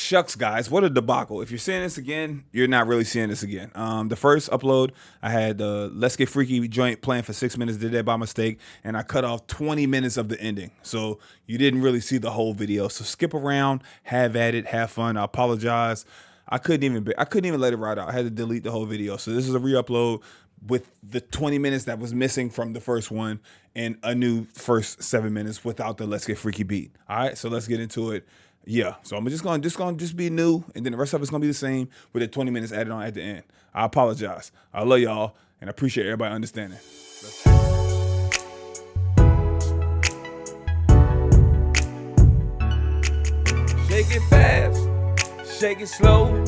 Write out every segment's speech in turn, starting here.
Shucks, guys, what a debacle. If you're seeing this again, you're not really seeing this again. The first upload, I had the Let's Get Freaky joint playing for 6 minutes, did that by mistake, and I cut off 20 minutes of the ending. So you didn't really see the whole video. So skip around, have at it, have fun. I apologize. I couldn't even let it ride out. I had to delete the whole video. So this is a re-upload with the 20 minutes that was missing from the first one and a new first 7 minutes without the Let's Get Freaky beat. All right, so let's get into it. Yeah, so I'm just gonna be new, and then the rest of it's gonna be the same with the 20 minutes added on at the end. I apologize. I love y'all, and I appreciate everybody understanding. Shake it fast, shake it slow,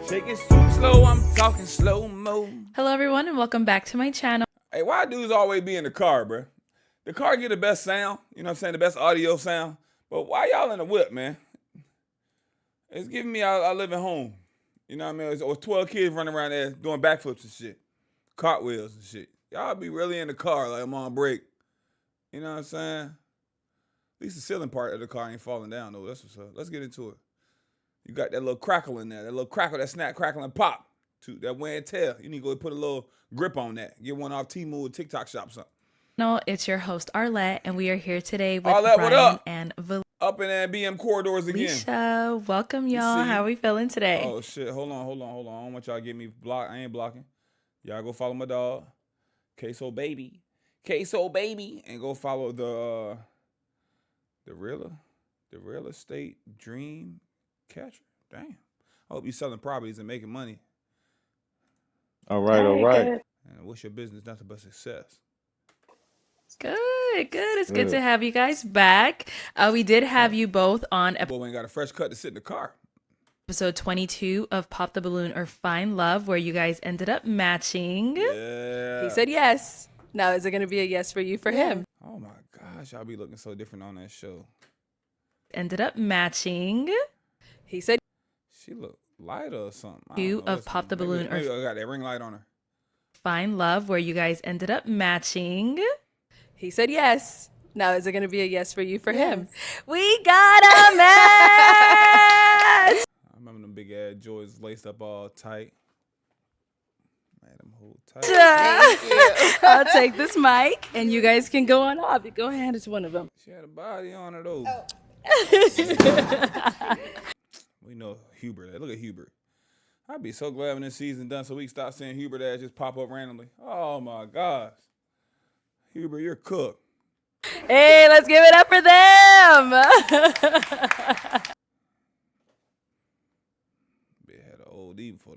shake it too slow. I'm talking slow mo. Hello, everyone, and welcome back to my channel. Hey, why dudes always be in the car, bro? The car get the best sound, you know what I'm saying, the best audio sound. But why y'all in the whip, man? It's giving me I live at home. You know what I mean? Or 12 kids running around there doing backflips and shit. Cartwheels and shit. Y'all be really in the car like I'm on break. You know what I'm saying? At least the ceiling part of the car ain't falling down, though. That's what's up. Let's get into it. You got that little crackle in there. That little crackle, that snap, crackle, and pop. That wear and tear. You need to go put a little grip on that. Get one off Temu or TikTok shop something. No, it's your host, Arlette, and we are here today with Arlette, what Brian up? and Up in that BM corridors again. Valeisha. Welcome, y'all. How are we feeling today? Oh, shit. Hold on. I don't want y'all to get me blocked. I ain't blocking. Y'all go follow my dog, Queso Baby. And go follow the real estate dream catcher. Damn. I hope you selling properties and making money. All right. And I wish your business nothing but success. Good. It's good to have you guys back. We did have you both on Boy, we ain't got a fresh cut to sit in the car. episode 22 of Pop the Balloon or Find Love, where you guys ended up matching. Yeah. He said yes. Now, is it going to be a yes for you for him? Oh, my gosh. Y'all be looking so different on that show. Ended up matching. He said She look lighter or something. Two of Pop the Balloon maybe or I got that ring light on her. Find Love, where you guys ended up matching. he said yes. Now, is it going to be a yes for you for him? We got a match! I remember them big ass Jordans laced up all tight. Man, them hold tight. Thank you. I'll take this mic, and you guys can go on off. Go hand it to one of them. She had a body on her, though. We know Hubert. Look at Hubert. I'd be so glad when this season done so we can stop seeing Hubert ass just pop up randomly. Oh, my gosh. Hubert, you're cooked. Hey, let's give it up for them! They had an old even for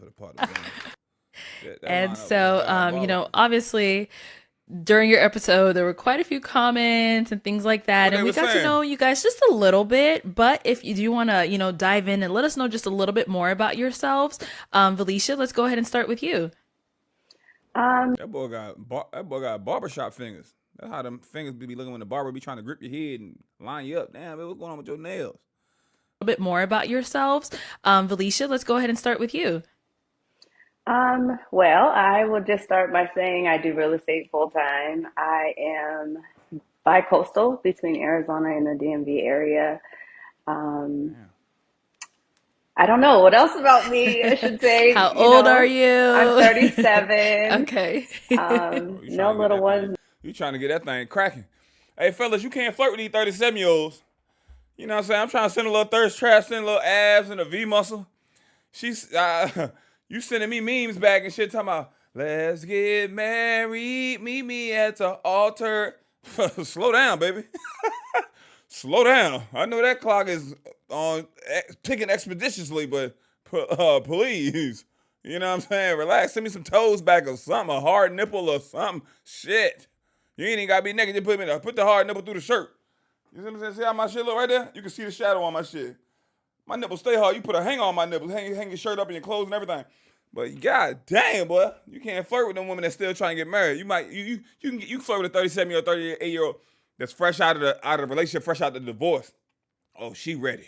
the part of the game. And so, obviously, during your episode, there were quite a few comments and things like that. And we got to know you guys just a little bit. But if you do want to, dive in and let us know just a little bit more about yourselves, Valeisha, let's go ahead and start with you. That boy got barbershop fingers. That's how them fingers be looking when the barber be trying to grip your head and line you up. Damn, man, what's going on with your nails? A bit more about yourselves. Valeisha, let's go ahead and start with you. Well, I will just start by saying I do real estate full time. I am bi-coastal between Arizona and the DMV area. I don't know what else about me I should say. How old are you? I'm 37. Okay. No little ones. You trying to get that thing cracking. Hey, fellas, you can't flirt with these 37-year-olds. You know what I'm saying? I'm trying to send a little thirst trap, send a little abs and a V muscle. She's, you sending me memes back and shit talking about, let's get married, meet me at the altar. Slow down, baby. Slow down. I know that clock is on ticking expeditiously, but please. You know what I'm saying? Relax. Send me some toes back or something, a hard nipple or something. Shit. You ain't even got to be naked. Just put the hard nipple through the shirt. You see what I'm saying? See how my shit look right there? You can see the shadow on my shit. My nipples stay hard. You put a hanger on my nipples. Hang your shirt up in your clothes and everything. But god damn, boy. You can't flirt with them women that's still trying to get married. You can flirt with a 37-year-old, 38-year-old that's fresh out of the relationship, fresh out of the divorce. Oh, she ready.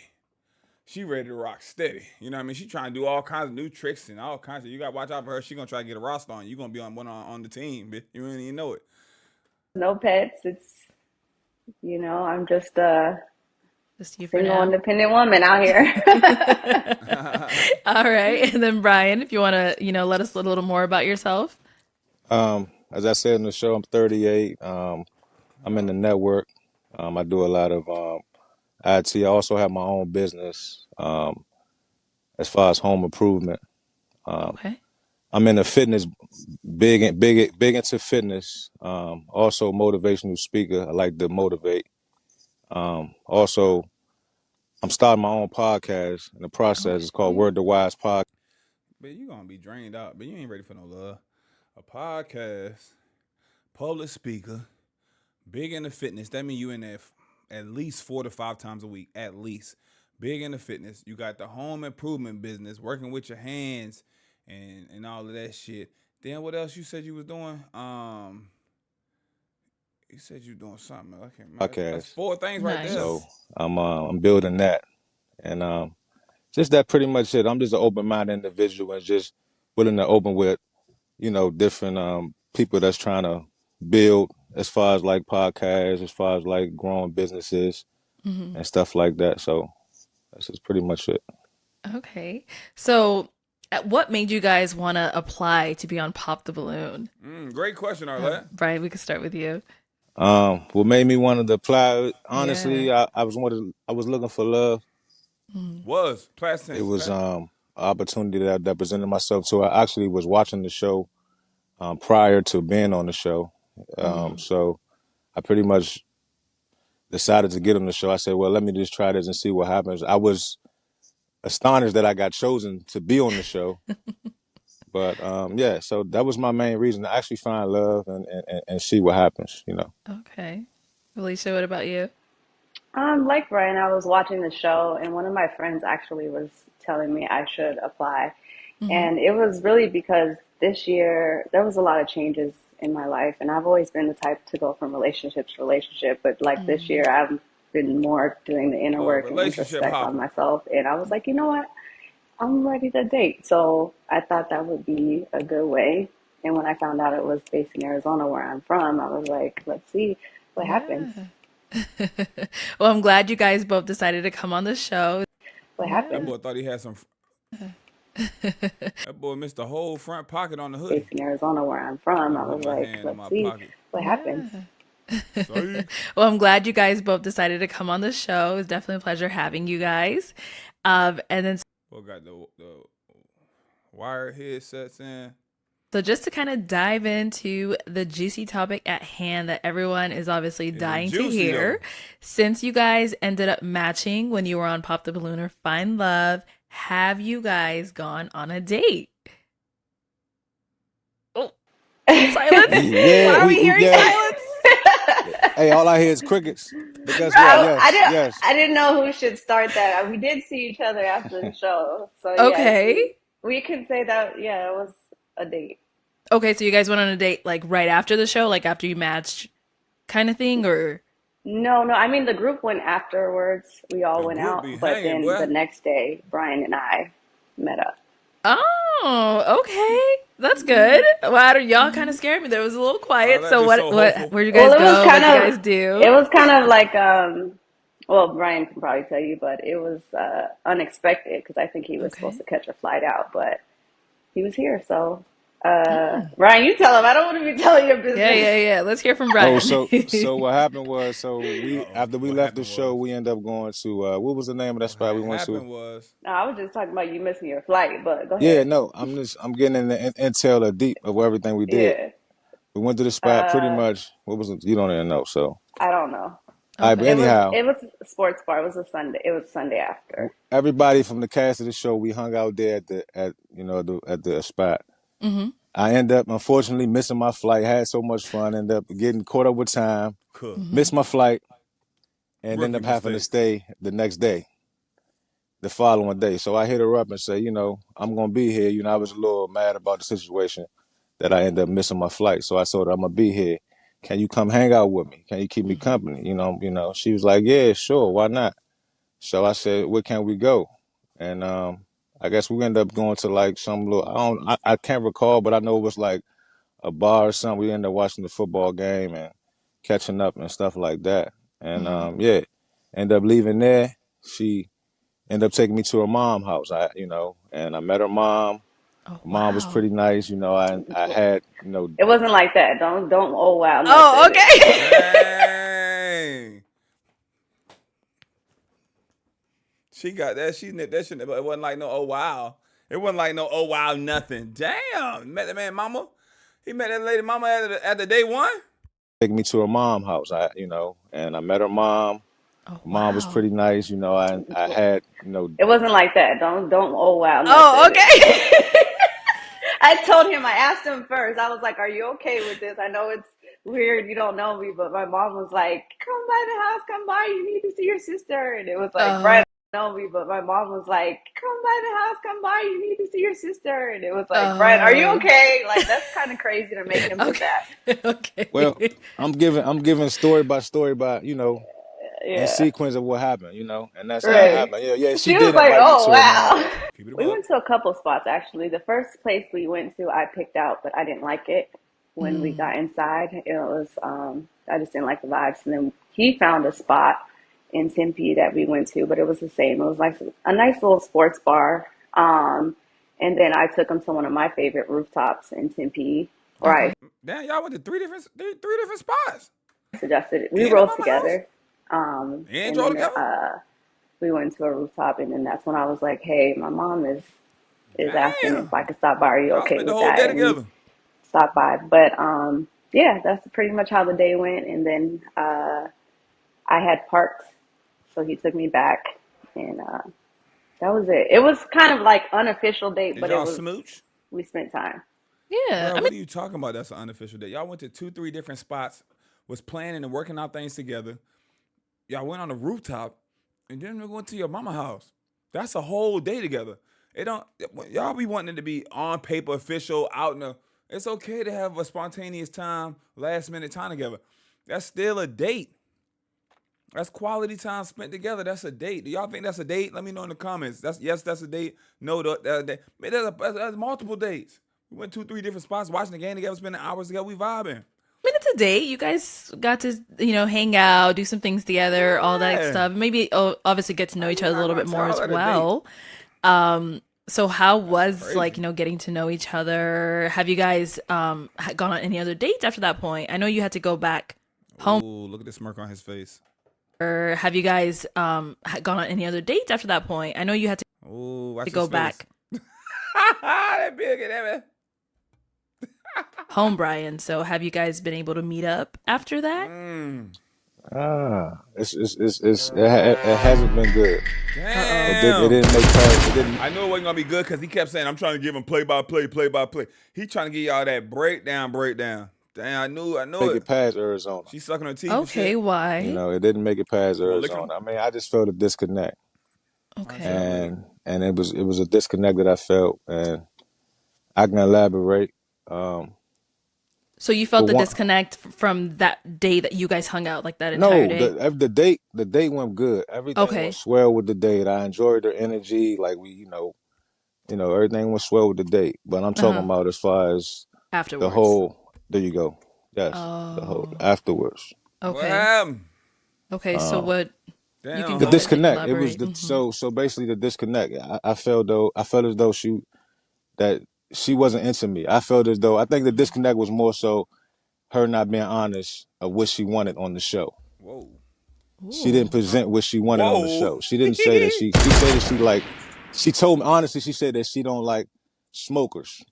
She ready to rock steady. You know what I mean? She trying to do all kinds of new tricks and all kinds of. You got to watch out for her. She going to try to get a roster on. You going to be on the team, bitch. You don't even know it. No pets. It's, I'm just Just you for Single, now. independent woman out here. All right. And then Brian, if you want to, let us a little more about yourself. As I said in the show, I'm 38. I'm in the network. I do a lot of IT. I also have my own business as far as home improvement. Okay. I'm in the fitness, big into fitness. Also motivational speaker. I like to motivate. Also, I'm starting my own podcast in the process. It's called Okay. Word to Wise Podcast. But you gonna be drained out. But you ain't ready for no love. A podcast, public speaker, big into fitness. That mean you in there at least 4 to 5 times a week. At least. Big into fitness. You got the home improvement business, working with your hands and all of that shit. Then what else you said you was doing? You said you doing something. I can't remember. That's 4 things right Nice. there. So I'm building that, and just that pretty much it. I'm just an open-minded individual and just willing to open with different people that's trying to build as far as like podcasts, as far as like growing businesses and stuff like that. So that's just pretty much it. Okay. So, what made you guys want to apply to be on Pop the Balloon? Great question, Arlette. Brian, we could start with you. What made me want to apply? Honestly, Yeah. I was looking for love. Was past It tense. was an opportunity that presented myself to. I actually was watching the show prior to being on the show, so I pretty much decided to get on the show. I said, well, let me just try this and see what happens. I was astonished that I got chosen to be on the show. But yeah, so that was my main reason to actually find love and see what happens, Okay. Valeisha, what about you? Like Brian, I was watching the show, and one of my friends actually was telling me I should apply. And it was really because this year there was a lot of changes in my life, and I've always been the type to go from relationship to relationship. But like this year, I've been more doing the inner Little work and relationship introspect on hopper. myself. And I was like, you know what? I'm ready to date. So I thought that would be a good way. And when I found out it was based in Arizona, where I'm from, I was like, let's see what happens. Well, I'm glad you guys both decided to come on the show. What That happens boy thought he had some. That boy missed the whole front pocket on the hoodie. based in Arizona, where I'm from, I'm I putting was my like, hand in let's my see pocket. what happens. Psych. Well, I'm glad you guys both decided to come on the show. It was definitely a pleasure having you guys. And then, Boy got the wired headsets in. so just to kind of dive into the juicy topic at hand that everyone is obviously dying to juicy, hear, though. since you guys ended up matching when you were on Pop the Balloon or Find Love, have you guys gone on a date? Oh, silence. Yeah, Why are we hearing silence? Hey, all I hear is crickets. But guess what? Yes. I didn't know who should start that. We did see each other after the show, so yes, Okay. we can say that. Yeah, it was a date. Okay, so you guys went on a date like right after the show, like after you matched kind of thing, or? No, no. I mean, the group went afterwards. We all The went group out, be but hanging, then the boy. next day, Brian and I met up. Oh, okay. That's good. Wow, y'all kind of scared me. There was a little quiet. that'd So be so hopeful. where'd you guys Well, it was go? What'd kind you of, guys do? it was kind of like, well, Brian can probably tell you, but it was unexpected because I think he was supposed Okay. to catch a flight out, but he was here. So, Brian, you tell him. I don't want to be telling your business. Yeah. Let's hear from Brian. Oh, so what happened was, after we What left the happened show, was. we ended up going to what was the name of that spot we What went to? happened was. No, I was just talking about you missing your flight, but go Yeah, ahead. no, I'm getting in the intel of deep of everything we did. Yeah. We went to the spot pretty much. What was it? You don't even know. So, I don't know. all right, but Okay. anyhow, It was a sports bar. It was a Sunday. It was Sunday after. everybody from the cast of the show, we hung out there at the spot. I end up unfortunately missing my flight. Had so much fun. End up getting caught up with time. Cook. Missed my flight and Rookie ended up having to mistake. stay the next day, the following day. So I hit her up and say, I'm gonna be here. I was a little mad about the situation that I ended up missing my flight. So I told her I'm gonna be here. Can you come hang out with me? Can you keep me company? She was like, yeah, sure, why not? So I said, where can we go? And I guess we ended up going to like some little I can't recall, but I know it was like a bar or something. We ended up watching the football game and catching up and stuff like that. And yeah. Ended up leaving there. She ended up taking me to her mom's house. And I met her mom. Oh, Mom was wow. pretty nice. I had, It wasn't like that. Don't oh wow. Oh, okay. Dang. She got that. She nipped that shit. It wasn't like no oh wow. It wasn't like no oh wow nothing. Damn. Met the man mama. He met that lady mama at the day one. taking me to her mom's house. And I met her mom. Oh, Mom was wow. pretty nice. I had, It wasn't like that. Don't oh wow. Oh, Nothing. okay. I told him. I asked him first. I was like, "Are you okay with this? I know it's weird. You don't know me, but my mom was like, come by the house. Come by. You need to see your sister." And it was like, Brian, know me, but my mom was like, come by the house, come by, you need to see your sister. And it was like, Brian, are you okay? Like, that's kind of crazy to make him do that. Okay. well, I'm giving story by in Yeah. sequence of what happened, and that's how it Right. happened. Yeah, she She was did like, invite me oh, to her mom's wow. house. Keep it We above. went to a couple spots, actually. The first place we went to, I picked out, but I didn't like it. When we got inside, it was, I just didn't like the vibes. And then he found a spot in Tempe that we went to, but it was the same. It was like a nice little sports bar. And then I took him to one of my favorite rooftops in Tempe, where I Damn, y'all went to three different spots. suggested it. We And at rode mama together. house. And And drove then together. we went to a rooftop, and then that's when I was like, "Hey, my mom is asking if Damn. I could stop by. Are you Y'all okay spent the with whole that?" day And we together. stopped by. But yeah, that's pretty much how the day went. And then I had parked, so he took me back, and that was it. It was kind of like unofficial date, Did but it y'all was smooch? we spent time. Yeah. Girl, I what mean, are you talking about? That's an unofficial date. Y'all went to 3 different spots, was planning and working out things together. Y'all went on the rooftop, and then we went to your mama house. That's a whole day together. It don't y'all be wanting it to be on paper, official, out in the. It's okay to have a spontaneous time, last minute time together. That's still a date. That's quality time spent together. That's a date. Do y'all think that's a date? Let me know in the comments. That's a date. No, that's a date. Man, there's multiple dates. We went 2, 3 different spots, watching the game together, spending hours together. We vibing. I mean, it's a date. You guys got to, hang out, do some things together, all that Yeah. stuff. Maybe obviously get to know each other a little bit more as Tell her to well. So how was crazy. getting to know each other? Have you guys gone on any other dates after that point? I know you had to go back home. Ooh, look at the smirk on his face. Or have you guys gone on any other dates after that point? I know you had to Ooh, watch go his face. back That big, that man. home, Brian. So have you guys been able to meet up after that? It hasn't been good. Damn. It didn't make past. It didn't. I knew it wasn't gonna be good because he kept saying, "I'm trying to give him play by play." He trying to give y'all that breakdown. Damn, I knew Make it. it past Arizona. She's sucking her teeth. And Okay, shit. why? It didn't make it past You wanna lick him? Arizona. I mean, I just felt a disconnect, Okay. and it was a disconnect that I felt, and I can elaborate. So you For felt the one, disconnect from that day that you guys hung out, like that entire no, day? the date went good. Everything Okay. went swell with the date. I enjoyed her energy. Like everything went swell with the date. But I'm talking about as far as the Afterwards. whole. There you go. Yes, the whole Oh, afterwards. What okay. happened? Okay, so what Damn. you can The go ahead and disconnect. It was elaborate. so basically the disconnect. I felt as though she wasn't into me. I felt as though I think the disconnect was more so her not being honest of what she wanted on the show. Whoa. She didn't present what she wanted on the Whoa. show. She didn't say that she said that she told me honestly, she said that she don't like smokers.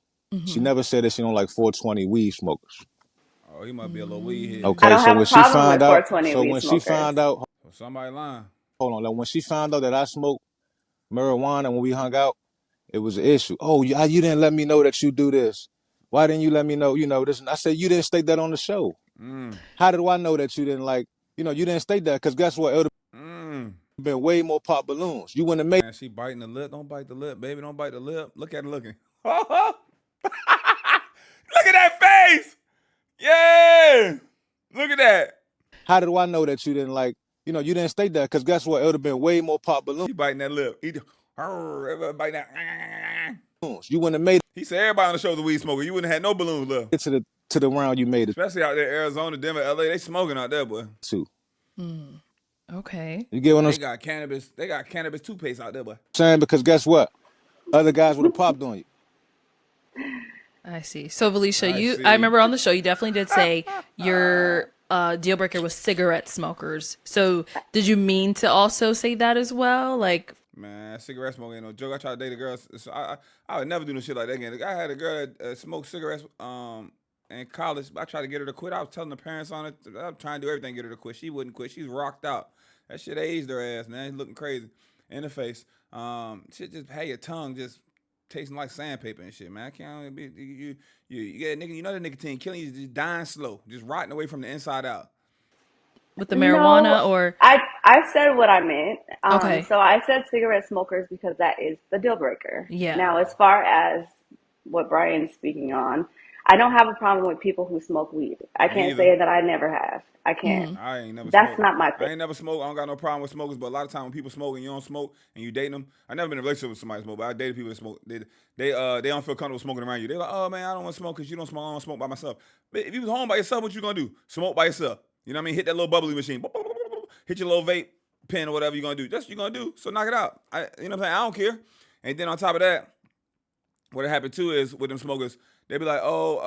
She never said that she don't like 420 weed smokers. Oh, he might be a little weed head. I Okay, don't so have a when she problem with found out, 420 weed smokers. So somebody lying. hold on, like when she found out that I smoked marijuana when we hung out, it was an issue. Oh, you didn't let me know that you do this. Why didn't you let me know, this? And I said, you didn't state that on the show. How did I know that you didn't you didn't state that? Because guess what? It would have been way more pop balloons. You wouldn't have made Man, she biting the lip. Don't bite the lip, baby. Don't bite the lip. Look at her looking. Look at that face. Yeah. Look at that. How did I know that you didn't you didn't state that? Because guess what? It would have been way more pop balloons. She biting that lip. Everybody biting that. You wouldn't have made He said everybody on the show's a weed smoker. You wouldn't have had no balloons left. it to the round you made it Especially out there, Arizona, Denver, LA. They smoking out there, boy. to. Okay. You get what I'm They got cannabis. They got cannabis toothpaste out there, boy. saying? Because guess what? Other guys would have popped on you. I see. So I Valeisha, I see. remember on the show you definitely did say your deal breaker was cigarette smokers. So did you mean to also say that as well? Like, Man, cigarette smoking ain't no joke. I tried to date a girl. So I would never do no shit like that again. I had a girl that smoked cigarettes in college. I tried to get her to quit. I was telling the parents on it. I was trying to do everything to get her to quit. She wouldn't quit. She was rocked out. That shit aged her ass, man. Looking crazy in the face. Shit just had your tongue just tasting like sandpaper and shit, man. I can't be you get nigga. You know the nicotine killing you, just dying slow, just rotting away from the inside out. with the No, marijuana or I said what I meant. okay. So I said cigarette smokers because that is the deal breaker. Yeah. Now, as far as what Brian's speaking on, I don't have a problem with people who smoke weed. I Me can't either. say that I never have. I can't. I ain't never That's smoked. not my I thing. ain't never smoked. I don't got no problem with smokers, but a lot of time when people smoke and you don't smoke and you dating them, I never been in a relationship with somebody smoke, but I dated people that smoke. They don't feel comfortable smoking around you. They're like, oh man, I don't want to smoke because you don't smoke. I don't smoke by myself. But if you was home by yourself, what you gonna do? Smoke by yourself. You know what I mean? Hit that little bubbly machine. Hit your little vape pen or whatever you're gonna do. That's what you're gonna do. So knock it out. You know what I'm saying? I don't care. And then on top of that, what happened too is with them smokers, they be like, oh,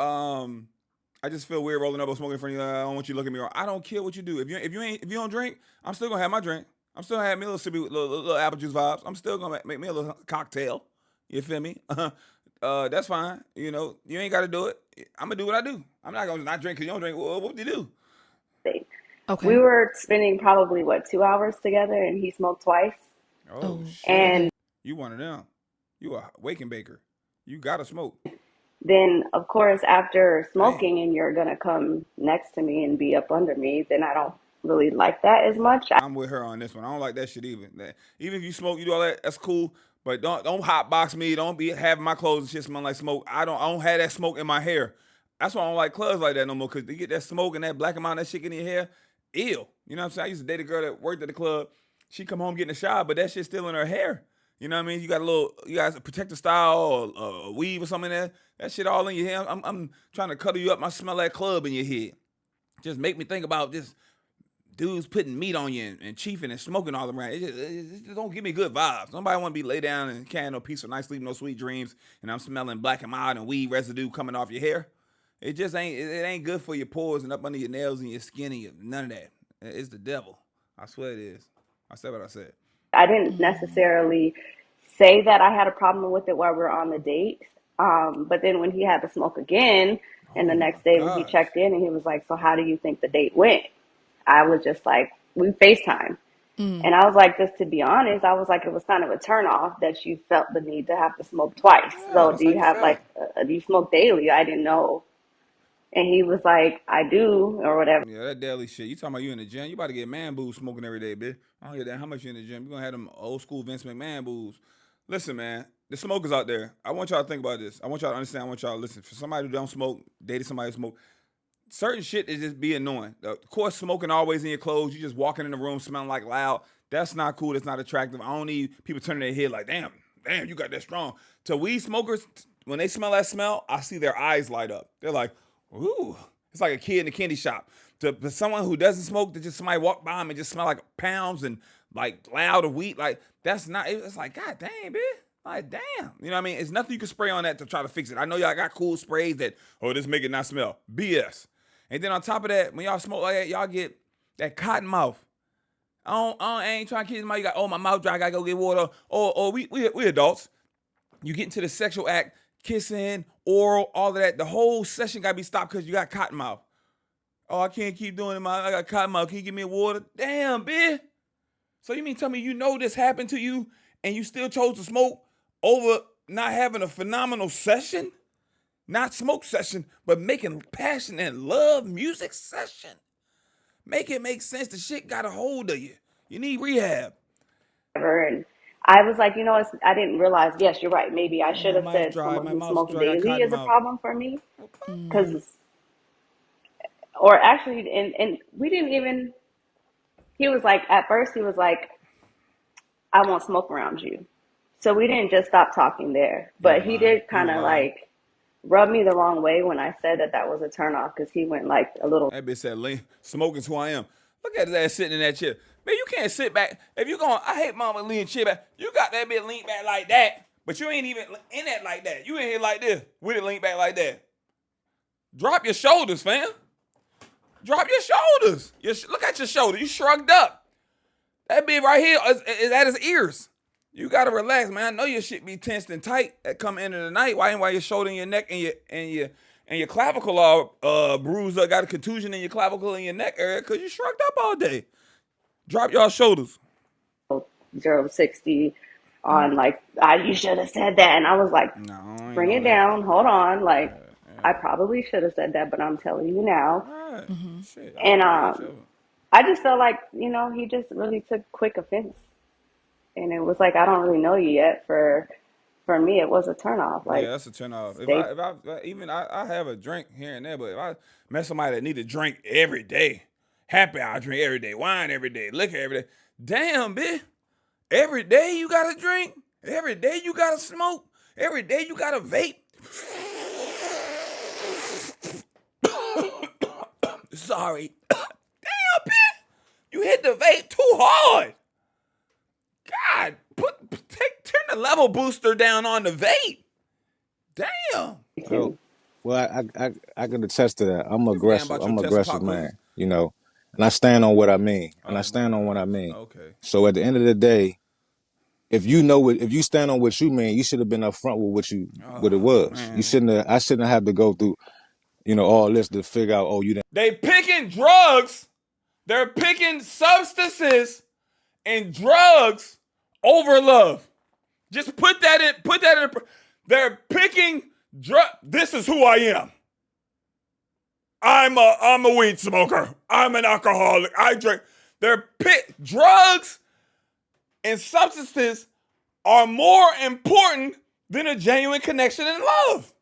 I just feel weird rolling up or smoking in front of you. I don't want you to look at me wrong. I don't care what you do. If you don't drink, I'm still gonna have my drink. I'm still gonna have me a little sippy, little apple juice vibes. I'm still gonna make me a little cocktail. You feel me? That's fine. You know, you ain't gotta do it. I'm gonna do what I do. I'm not gonna not drink because you don't drink. Well, what do you do? We Okay. were spending probably what 2 hours together, and he smoked twice. Oh Oh, shit. okay. And You one of them. You a waking baker. You gotta smoke. then, of course, after Damn. smoking, and you're gonna come next to me and be up under me, then I don't really like that as much. I'm with her on this one. I don't like that shit either. Even if you smoke, you do all that. That's cool. But don't hot box me. Don't be having my clothes and shit smell like smoke. I don't have that smoke in my hair. That's why I don't like clubs like that no more. Cause they get that smoke and that black amount of that shit in your hair. Ew. You know what I'm saying? I used to date a girl that worked at the club. She come home getting a shower, but that shit's still in her hair. You know what I mean? You guys a protective style or a weave or something in there. That shit all in your hair. I'm trying to cuddle you up. I smell that club in your head. Just make me think about just dudes putting meat on you and chiefing and smoking all around. It just don't give me good vibes. Nobody want to be lay down and can't have no peaceful night sleep, no sweet dreams, and I'm smelling black and mild and weed residue coming off your hair. It just ain't. It ain't good for your pores and up under your nails and your skin and none of that. It's the devil. I swear it is. I said what I said. I didn't necessarily say that I had a problem with it while we were on the date. But then when he had to smoke again, and Oh the my next day when he gosh. checked in and he was like, "So how do you think the date went?" I was just like, "We FaceTime." And I was like, just to be honest, I was like, it was kind of a turnoff that you felt the need to have to smoke twice. Yeah, So that's do how you you have felt. like, do you smoke daily? I didn't know. And he was like, I do, or whatever. Yeah, that daily shit. You talking about you in the gym? You about to get man boobs smoking every day, bitch. I don't get that. How much you in the gym? You gonna have them old school Vince McMahon boobs. Listen, man, the smokers out there. I want y'all to think about this. I want y'all to understand. I want y'all to listen. For somebody who don't smoke, dated somebody who smoke, certain shit is just be annoying. Of course, smoking always in your clothes. You just walking in the room smelling like loud. That's not cool. That's not attractive. I don't need people turning their head like, damn, you got that strong. To weed smokers, when they smell that smell, I see their eyes light up. They're like, ooh. It's like a kid in a candy shop. To someone who doesn't smoke, to just somebody walk by them and just smell like pounds and like loud of weed, like that's not. It's like, God damn, bitch. Like, damn. You know what I mean? It's nothing you can spray on that to try to fix it. I know y'all got cool sprays that, oh, this make it not smell. BS. And then on top of that, when y'all smoke like that, y'all get that cotton mouth. I ain't trying to kid somebody. You got, oh, my mouth dry, I gotta go get water. Or we adults. You get into the sexual act, kissing, oral, all of that. The whole session gotta be stopped because you got cotton mouth. Oh, I can't keep doing it, I got cotton mouth. Can you give me a water? Damn, bitch. So you mean tell me you know this happened to you and you still chose to smoke over not having a phenomenal session? Not smoke session, but making passion and love music session. Make it make sense. The shit got a hold of you. You need rehab. And I was like, I didn't realize, yes, you're right. Maybe I Oh, should my have mouth said dry. someone My who mouth's smokes dry. I got daily cotton is a mouth. problem for me. Or actually, and we didn't even, he was like, at first, he was like, I won't smoke around you. So we didn't just stop talking there. He But was he lying. did He kind was of lying. like rub me the wrong way when I said that that was a turnoff because he went like a little. That bitch said, smoke is who I am. Look at his ass sitting in that chair. Man, you can't sit back. If you going, I hate mama leaning shit back. You got that bitch lean back like that, but you ain't even in that like that. You in here like this with it lean back like that. Drop your shoulders, fam. Drop your shoulders. Look at your shoulder. You shrugged up. That bitch right here is at his ears. You gotta relax, man. I know your shit be tensed and tight at come end of the night. Why your shoulder and your neck and your clavicle all bruised up, got a contusion in your clavicle and your neck area because you shrugged up all day. Drop y'all shoulders. 0 to 60 on like you should have said that, and I was like, No, bring it down, hold on, like I probably should have said that, but I'm telling you now. All right. Shit. And I just felt like, he just really took quick offense. And it was like, I don't really know you yet. For me, it was a turnoff. Like, yeah, that's a turnoff. I have a drink here and there, but if I met somebody that need to drink every day, happy hour drink every day, wine every day, liquor every day, damn, bitch. Every day you gotta drink. Every day you gotta smoke. Every day you gotta vape. Sorry. Damn, bitch. You hit the vape too hard. God, turn the level booster down on the vape. Damn. Oh, well, I can attest to that. I'm aggressive. I'm an aggressive man, and I stand on what I mean. Okay. So at the end of the day, if you stand on what you mean, you should have been upfront with what it was. Man. I shouldn't have to go through, all this to figure out. Oh, you didn't. They picking drugs. They're picking substances and drugs over love. Just put that in. They're picking This is who I am. I'm a weed smoker. I'm an alcoholic. I drink. Drugs and substances are more important than a genuine connection and love.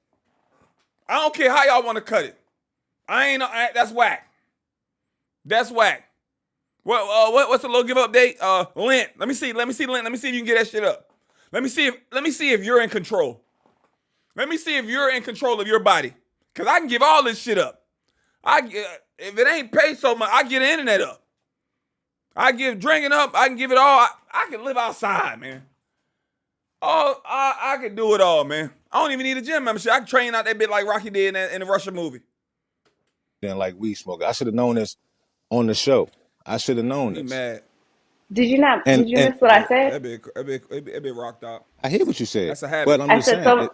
I don't care how y'all want to cut it. That's whack. That's whack. What's the little give up date? Lent. Let me see Lent. Let me see if you can get that shit up. Let me see if you're in control. Let me see if you're in control of your body. Cause I can give all this shit up. If it ain't paid so much, I get the internet up. I give drinking up. I can give it all. I can live outside, man. I can do it all, man. I don't even need a gym membership. I can train out that bit like Rocky did in the Russia movie. Then like weed smoker. I should have known this on the show. I should have known He this. mad. Did you miss what I said? That bit rocked out. I hear what you said. That's a habit. But I'm just saying.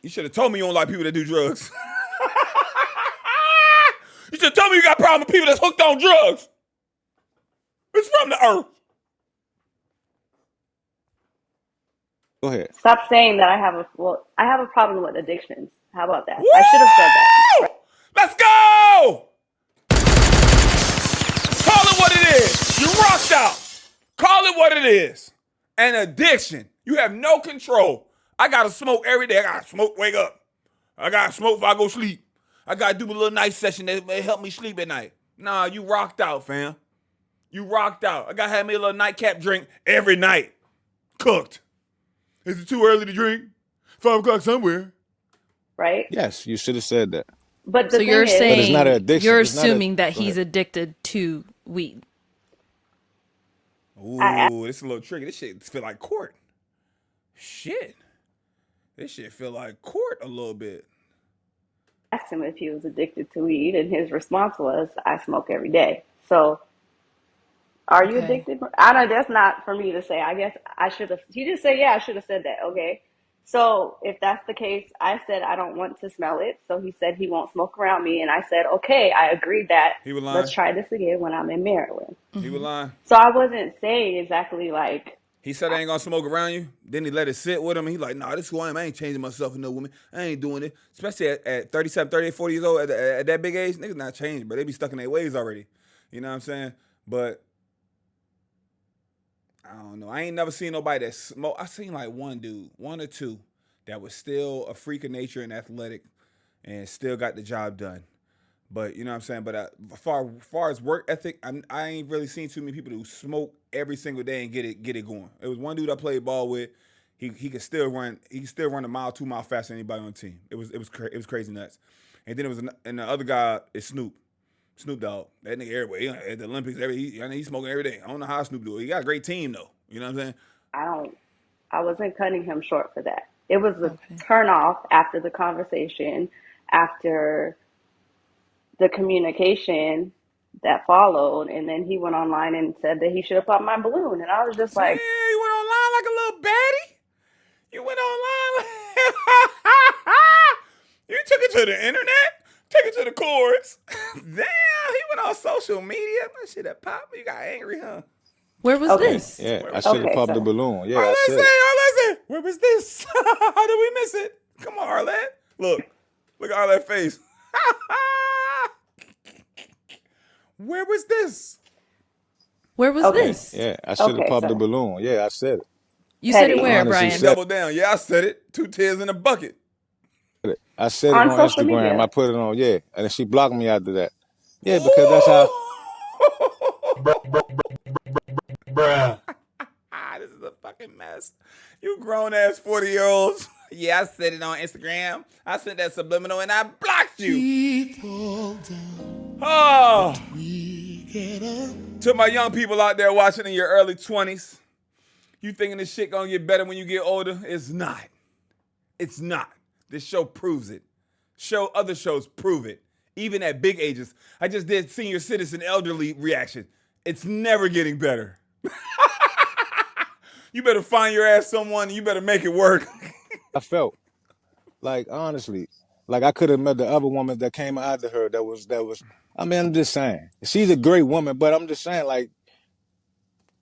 You should have told me you don't like people that do drugs. You should have told me you got a problem with people that's hooked on drugs. It's from the earth. Go ahead. Stop saying that I have a problem with addictions. How about that? Woo! I should have said that. Let's go! Call it what it is. You rocked out. Call it what it is. An addiction. You have no control. I gotta smoke every day. I gotta smoke, wake up. I gotta smoke before I go sleep. I gotta do a little night session that may help me sleep at night. Nah, you rocked out, fam. You rocked out. I gotta have me a little nightcap drink every night. Cooked. Is it too early to drink? 5 o'clock somewhere. Right? Yes, you should have said that. But so you're saying but it's not an addiction. You're assuming that he's addicted to weed. Ooh, this is a little tricky. This shit feel like court. Shit. This shit feel like court a little bit. I asked him if he was addicted to weed, and his response was, I smoke every day. So, are you addicted? I know that's not for me to say. I guess I should have. He just said, yeah, I should have said that. Okay. So, if that's the case, I said, I don't want to smell it. So, he said he won't smoke around me. And I said, okay, I agreed that. He was lying. Let's try this again when I'm in Maryland. He was lying. So, I wasn't saying exactly like. He said I ain't gonna smoke around you. Then he let it sit with him. He like, nah, this is who I am. I ain't changing myself for no woman. I ain't doing it. Especially at 37, 38, 40 years old, at that big age, niggas not changing, but they be stuck in their ways already. You know what I'm saying? But I don't know. I ain't never seen nobody that smoke. I seen like one dude, one or two, that was still a freak of nature and athletic and still got the job done. But you know what I'm saying? But far as work ethic, I ain't really seen too many people who smoke every single day and get it going. It was one dude I played ball with. He could still run. He could still run a mile, 2 miles faster than anybody on the team. It was crazy nuts. And then and the other guy is Snoop. Snoop Dogg, that nigga everywhere. At the Olympics, he's smoking every day. I don't know how Snoop do it. He got a great team though. You know what I'm saying? I wasn't cutting him short for that. It was a Okay. turn off after the conversation, after the communication that followed, and then he went online and said that he should have popped my balloon, and I was just Damn, like, you went online like a little baddie. You went online. You took it to the internet. Took it to the courts. Damn, he went on social media. That shit that popped. You got angry, huh? Where was okay, this? Yeah, I should have okay, popped the so balloon. Yeah, I Arlette said it. say, where was this? How did we miss it? Come on, Arlette. Look at Arlette's face. Where was this? Where was okay, this? Yeah, I should have okay, popped the so balloon. Yeah, I said it. You said it Petty. where, Honestly Brian? said Double down. Yeah, I said it. 2 tears in a bucket. it. I said it On on social Instagram. I media. put it on, yeah. And then she blocked me after that. Yeah, because that's how Ooh. Bruh. This is a fucking mess. You grown ass 40-year-olds. Yeah, I said it on Instagram. I sent that subliminal and I blocked you. Oh. To my young people out there watching in your early 20s, you thinking this shit gonna get better when you get older? It's not. It's not. This show proves it. Other shows prove it. Even at big ages. I just did senior citizen elderly reaction. It's never getting better. You better find your ass someone and you better make it work. I felt. Like, honestly. Like, I could have met the other woman that came after her that was, I mean, I'm just saying. She's a great woman, but I'm just saying, like,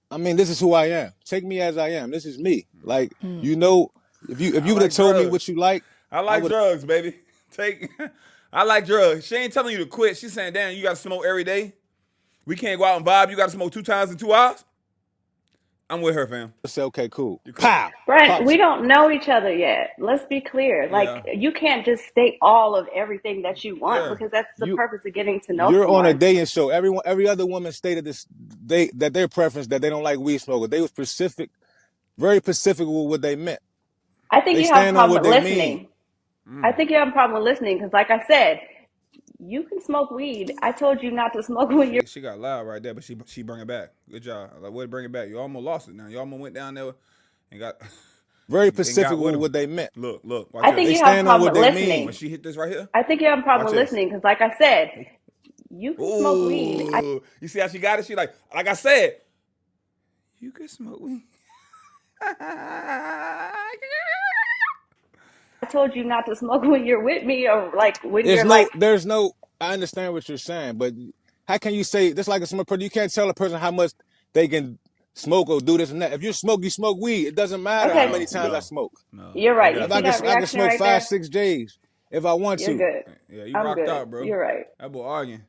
I mean, this is who I am. Take me as I am. This is me. Like, you know, if you would have told me what you like, I like drugs, baby. I like drugs. She ain't telling you to quit. She's saying, damn, you got to smoke every day. We can't go out and vibe. You got to smoke 2 times in 2 hours. I'm with her, fam. say, okay, cool. Cool. Pow! Brent, we don't know each other yet. Let's be clear. Like, Yeah. you can't just state all of everything that you want, Yeah. because that's the You- purpose of getting to know You're on a someone. dating show. Every other woman stated that their preference that they don't like weed smokers. They was specific, very specific with what they meant. I think They you have a stand on problem what with they listening. mean. I think you have a problem with listening because, like I said, you can smoke weed. I told you not to smoke when you're. She got loud right there, but she bring it back. Good job. Like, way to bring it back. You almost lost it now. You almost went down there and got Very and specific got with with what them. they meant. Look. Watch I this. think They you have a stand on problem what with they listening. mean. When she hit this right here. I think you have a problem Watch with this. listening because, like I said, you can smoke weed. Ooh. You see how she got it? She like I said, you can smoke weed. I told you not to smoke when you're with me, or like when you're like. There's no. I understand what you're saying, but how can you say just like a smart person? You can't tell a person how much they can smoke or do this and that. If you smoke weed. It doesn't matter how Okay, many times I smoke. No. you're right. You That If see that I can reaction smoke right 5, there? 6 days if I want You're to. good. Yeah, you I'm rocked good. out, bro. You're right. That boy arguing.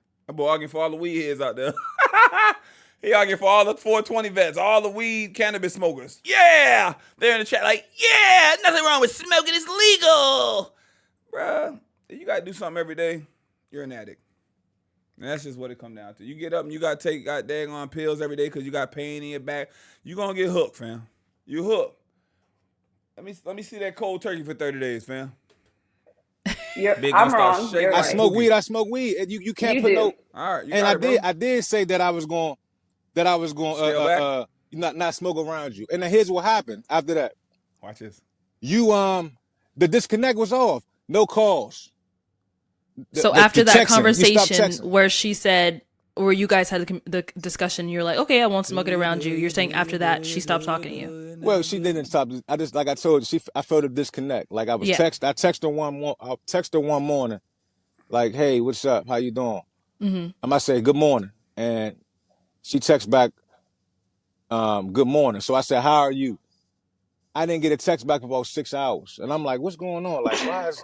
For all the weed heads out there. He arguing for all the 420 vets, all the weed cannabis smokers. Yeah! They're in the chat like, yeah, nothing wrong with smoking. It's legal. Bruh, if you got to do something every day, you're an addict. And that's just what it comes down to. You get up and you got to take daggone pills every day because you got pain in your back. You're going to get hooked, fam. You hooked. Let me see that cold turkey for 30 days, fam. I'm wrong. You're I right. smoke weed. You can't You put do. no. All right, you And got it, bro. I did say that I was going Scale back. not smoke around you. And then here's what happened after that. Watch this. You the disconnect was off. No calls. So after the that texting, you stopped conversation texting. where she said, or you guys had the discussion, you're like, okay, I won't smoke it around you. You're saying after that she stopped talking to you. Well, she didn't stop. I just like I told you, I felt a disconnect. Like I was Yeah. I texted her one morning, like, hey, what's up? How you doing? Mm-hmm. I might say good morning, and she texts back, good morning. So I said, how are you? I didn't get a text back for about 6 hours, and I'm like, what's going on? Like, why is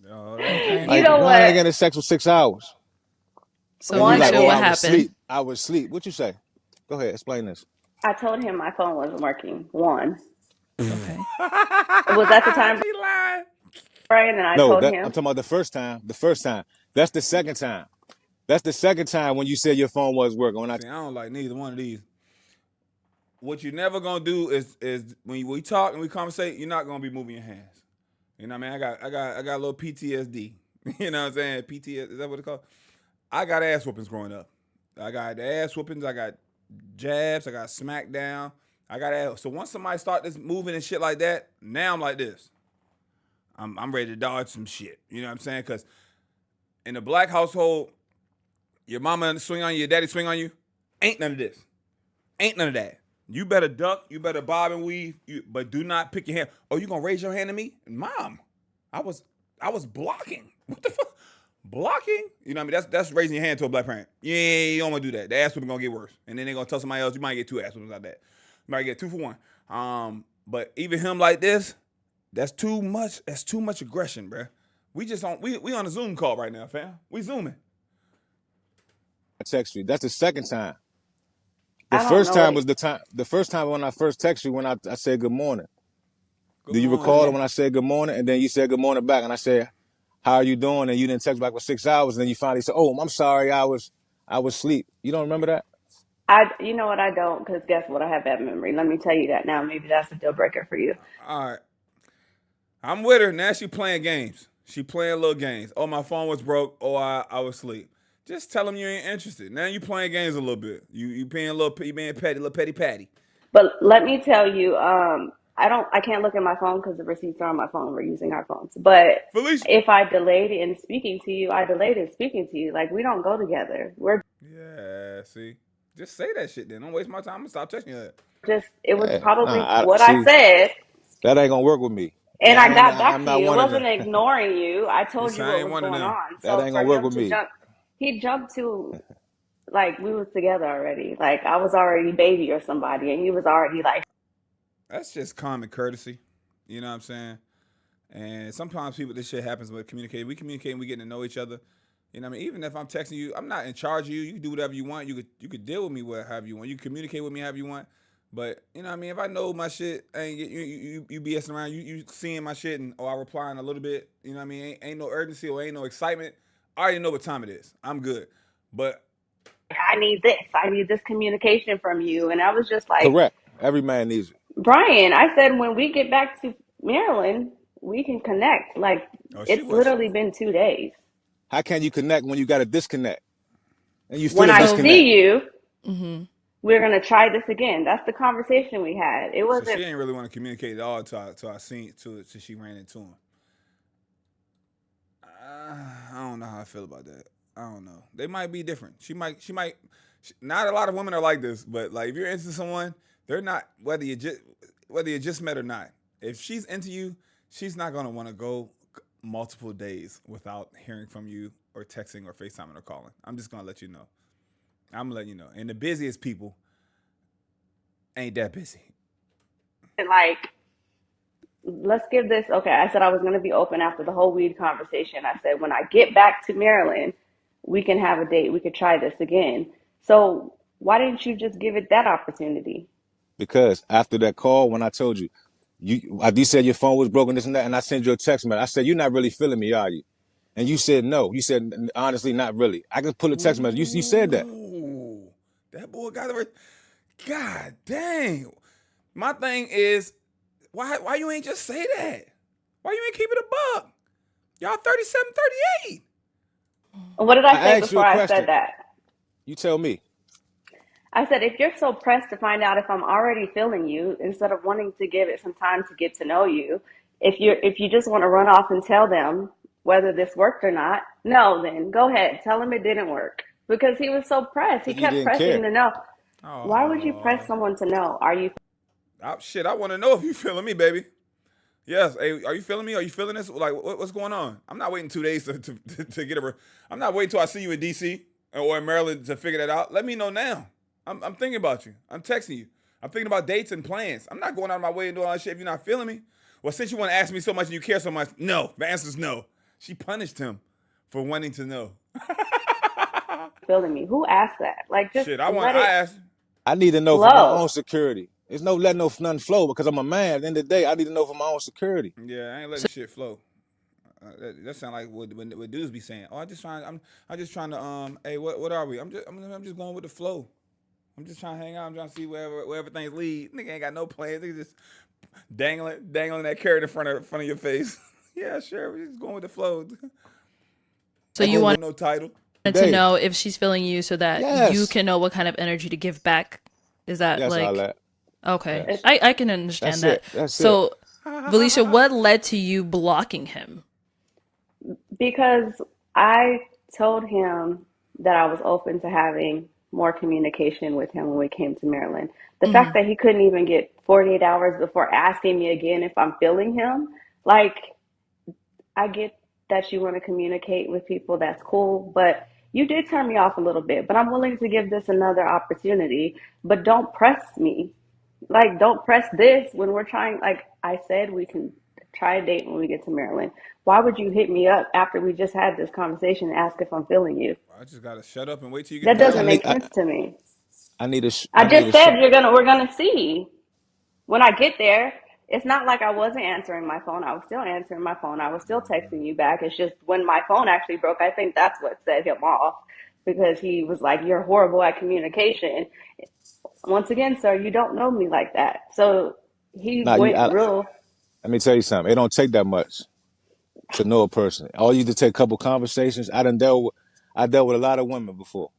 You know why ain't I what? getting sex for 6 hours? So And he's like, Valeisha, oh, what I was happened? asleep. I was asleep. What you say? Go ahead, explain this. I told him my phone wasn't working. One. Okay. Was that the time, She lied. Brian? And I No, told I'm him. talking about the first time. The first time. That's the second time. That's the second time when you said your phone was working. When I See, I don't like neither one of these. What you're never gonna do is when we talk and we conversate, you're not gonna be moving your hands. You know what I mean? I got a little PTSD. You know what I'm saying? PTSD, is that what it's called? I got ass whoopings growing up. I got ass whoopings. I got jabs. I got smackdown. I got ass. So once somebody start this moving and shit like that, now I'm like this. I'm ready to dodge some shit. You know what I'm saying? Because in a black household, your mama swing on you, your daddy swing on you. Ain't none of this. Ain't none of that. You better duck. You better bob and weave. But do not pick your hand. Oh, you gonna raise your hand to me, Mom? I was blocking. What the fuck? Blocking? You know what I mean? That's raising your hand to a black parent. Yeah, you don't want to do that. The ass whooping gonna get worse, and then they gonna tell somebody else you might get 2 ass whoopings like that. You might get 2 for 1. But even him like this, that's too much. That's too much aggression, bruh. We just on we on a Zoom call right now, fam. We zooming. I text you. That's the second time. I don't know. The first time when I first text you when I said good morning. Good Do you morning. recall when I said good morning and then you said good morning back and I said, how are you doing? And you didn't text back for 6 hours and then you finally said, oh, I'm sorry, I was asleep. You don't remember that? You know what, I don't, because guess what? I have bad memory. Let me tell you that now. Maybe that's a deal breaker for you. All right. I'm with her. Now she playing games. She playing little games. Oh, my phone was broke. Oh, I was asleep. Just tell them you ain't interested. Now you playing games a little bit. You being petty, little petty patty. But let me tell you, I can't look at my phone because the receipts are on my phone. We're using our phones. But Valeisha. if I delayed in speaking to you, I delayed in speaking to you. Like, we don't go together. Yeah, see. Just say that shit then. Don't waste my time. I'm gonna stop texting you that. It was Yeah. probably Nah, what I see, said. that ain't gonna work with me. And I got back I'm to not you. It one of wasn't them. ignoring you. I told you Listen, I what ain't was one of going them. on. That So ain't for gonna work him with to me. he jumped to, like, we was together already. Like, I was already baby or somebody, and he was already like, That's just common courtesy. You know what I'm saying? And sometimes this shit happens with communicating. We communicate and we getting to know each other. You know what I mean? Even if I'm texting you, I'm not in charge of you. You can do whatever you want. You could deal with me however you want. You can communicate with me however you want. But you know what I mean? If I know my shit ain't you BSing around, you seeing my shit and I reply in a little bit, you know what I mean? Ain't no urgency or ain't no excitement. I already know what time it is. I'm good. But I need this. I need this communication from you. And I was just like, Correct. Every man needs it. Brian, I said, when we get back to Maryland, we can connect. Like, she it's was literally been 2 days. How can you connect when you got a disconnect? And you feel When a I So, see disconnect. you, mhm. we're going to try this again. That's the conversation we had. It so wasn't, she ain't really want to communicate at all till I seen till she ran into him. I don't know how I feel about that. I don't know. They might be different. Not a lot of women are like this, but like if you're into someone, they're not whether you just met or not. If she's into you, she's not gonna want to go multiple days without hearing from you or texting or FaceTiming or calling. I'm just gonna let you know. I'm letting you know. And the busiest people ain't that busy. like, let's give this. Okay, I said I was going to be open after the whole weed conversation. I said, when I get back to Maryland, we can have a date. We could try this again. So why didn't you just give it that opportunity? Because after that call, when I told you, you said your phone was broken, this and that, and I sent you a text message. I said, you're not really feeling me, are you? And you said no. You said, honestly, not really. I can pull a text message. You said that. Ooh, that boy got it. God dang. My thing is, why you ain't just say that? Why you ain't keep it a buck? Y'all 37, 38. What did I I say asked you before a I said question. that? You tell me. I said, if you're so pressed to find out if I'm already feeling you, instead of wanting to give it some time to get to know you, if you just want to run off and tell them whether this worked or not, no, then go ahead. Tell him it didn't work. Because he was so pressed. He Because you kept didn't pressing care. to know. Why would you press Oh, someone to know? Are you shit. I want to know if you feeling me, baby. Yes. Hey, are you feeling me? Are you feeling this? Like, what's going on? I'm not waiting 2 days to get a. I'm not waiting till I see you in DC or in Maryland to figure that out. Let me know now. I'm thinking about you. I'm texting you. I'm thinking about dates and plans. I'm not going out of my way and doing all that shit if you're not feeling me. Well, since you want to ask me so much and you care so much, no. The answer is no. She punished him for wanting to know. feeling me? Who asked that? Like, just Shit, let I it asked. I need to know for my flow. own security. It's no letting nothing flow because I'm a man. At the end of the day, I need to know for my own security. Yeah, I ain't letting shit flow. That sound like what dudes be saying. Oh, I'm just trying to Hey, what are we? I'm just going with the flow. I'm just trying to hang out. I'm trying to see wherever things lead. Nigga ain't got no plans. Nigga just dangling that carrot in front of your face. Yeah, sure. We just going with the flow. So Ain't you going want with no title. to know if she's feeling you so that you Yes. can know what kind of energy to give back. Is that That's all like that. okay? Yes. I can understand That's that. it. That's it. So, Valeisha, what led to you blocking him? Because I told him that I was open to having more communication with him when we came to Maryland. The fact that he couldn't even get 48 hours before asking me again if I'm feeling him, like, I get that you want to communicate with people, that's cool, but you did turn me off a little bit. But I'm willing to give this another opportunity, but don't press me. Like, don't press this when we're trying. Like I said, we can try a date when we get to Maryland. Why would you hit me up after we just had this conversation and ask if I'm feeling you? I just gotta shut up and wait till you get to That I doesn't Maryland. need make sense to me. I need a I I need just a said shot. we're gonna see. When I get there, it's not like I wasn't answering my phone. I was still answering my phone. I was still texting you back. It's just when my phone actually broke, I think that's what set him off because he was like, "You're horrible at communication." Once again, sir, you don't know me like that. So he Now went real. let me tell you something. It don't take that much to know a person. All you need to take a couple conversations. I dealt with a lot of women before.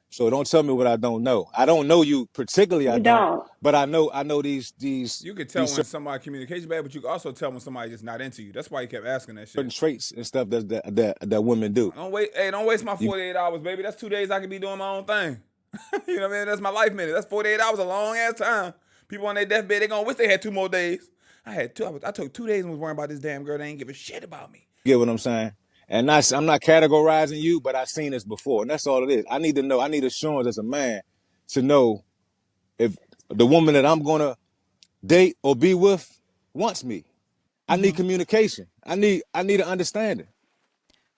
So don't tell me what I don't know. I don't know you particularly, I You don't, don't. but I know these You could tell these when somebody communication bad, but you can also tell when somebody just not into you. That's why he kept asking that certain shit. traits and stuff that women do. Don't waste my You 48 hours, baby. That's 2 days I could be doing my own thing. You know what I mean? That's my life minute. That's 48 hours, a long ass time. People on their deathbed, they gonna wish they had 2 more days. I had two. I took 2 days and was worrying about this damn girl. They ain't give a shit about me. get what I'm saying? And I'm not categorizing you, but I've seen this before, and that's all it is. I need to know. I need assurance as a man to know if the woman that I'm gonna date or be with wants me. I need communication. I need an understanding.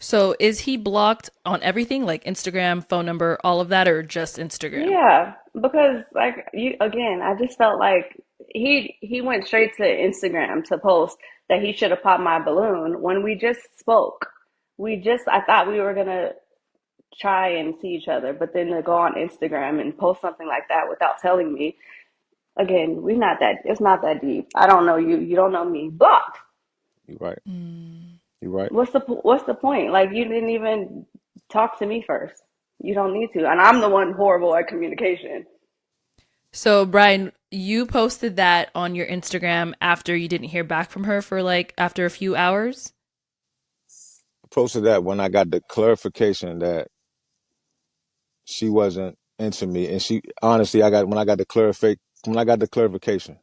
So, is he blocked on everything like Instagram, phone number, all of that, or just Instagram? Yeah, because like you again, I just felt like he went straight to Instagram to post that he should have popped my balloon when we just spoke. I thought we were gonna try and see each other, but then to go on Instagram and post something like that without telling me, again, it's not that deep. I don't know you, you don't know me. Block. You're right. You're right. What's the point? Like you didn't even talk to me first. You don't need to. And I'm the one horrible at communication. So, Brian, you posted that on your Instagram after you didn't hear back from her for like after a few hours. Close to that, when I got the clarification that she wasn't into me, and she honestly, when I got the clarification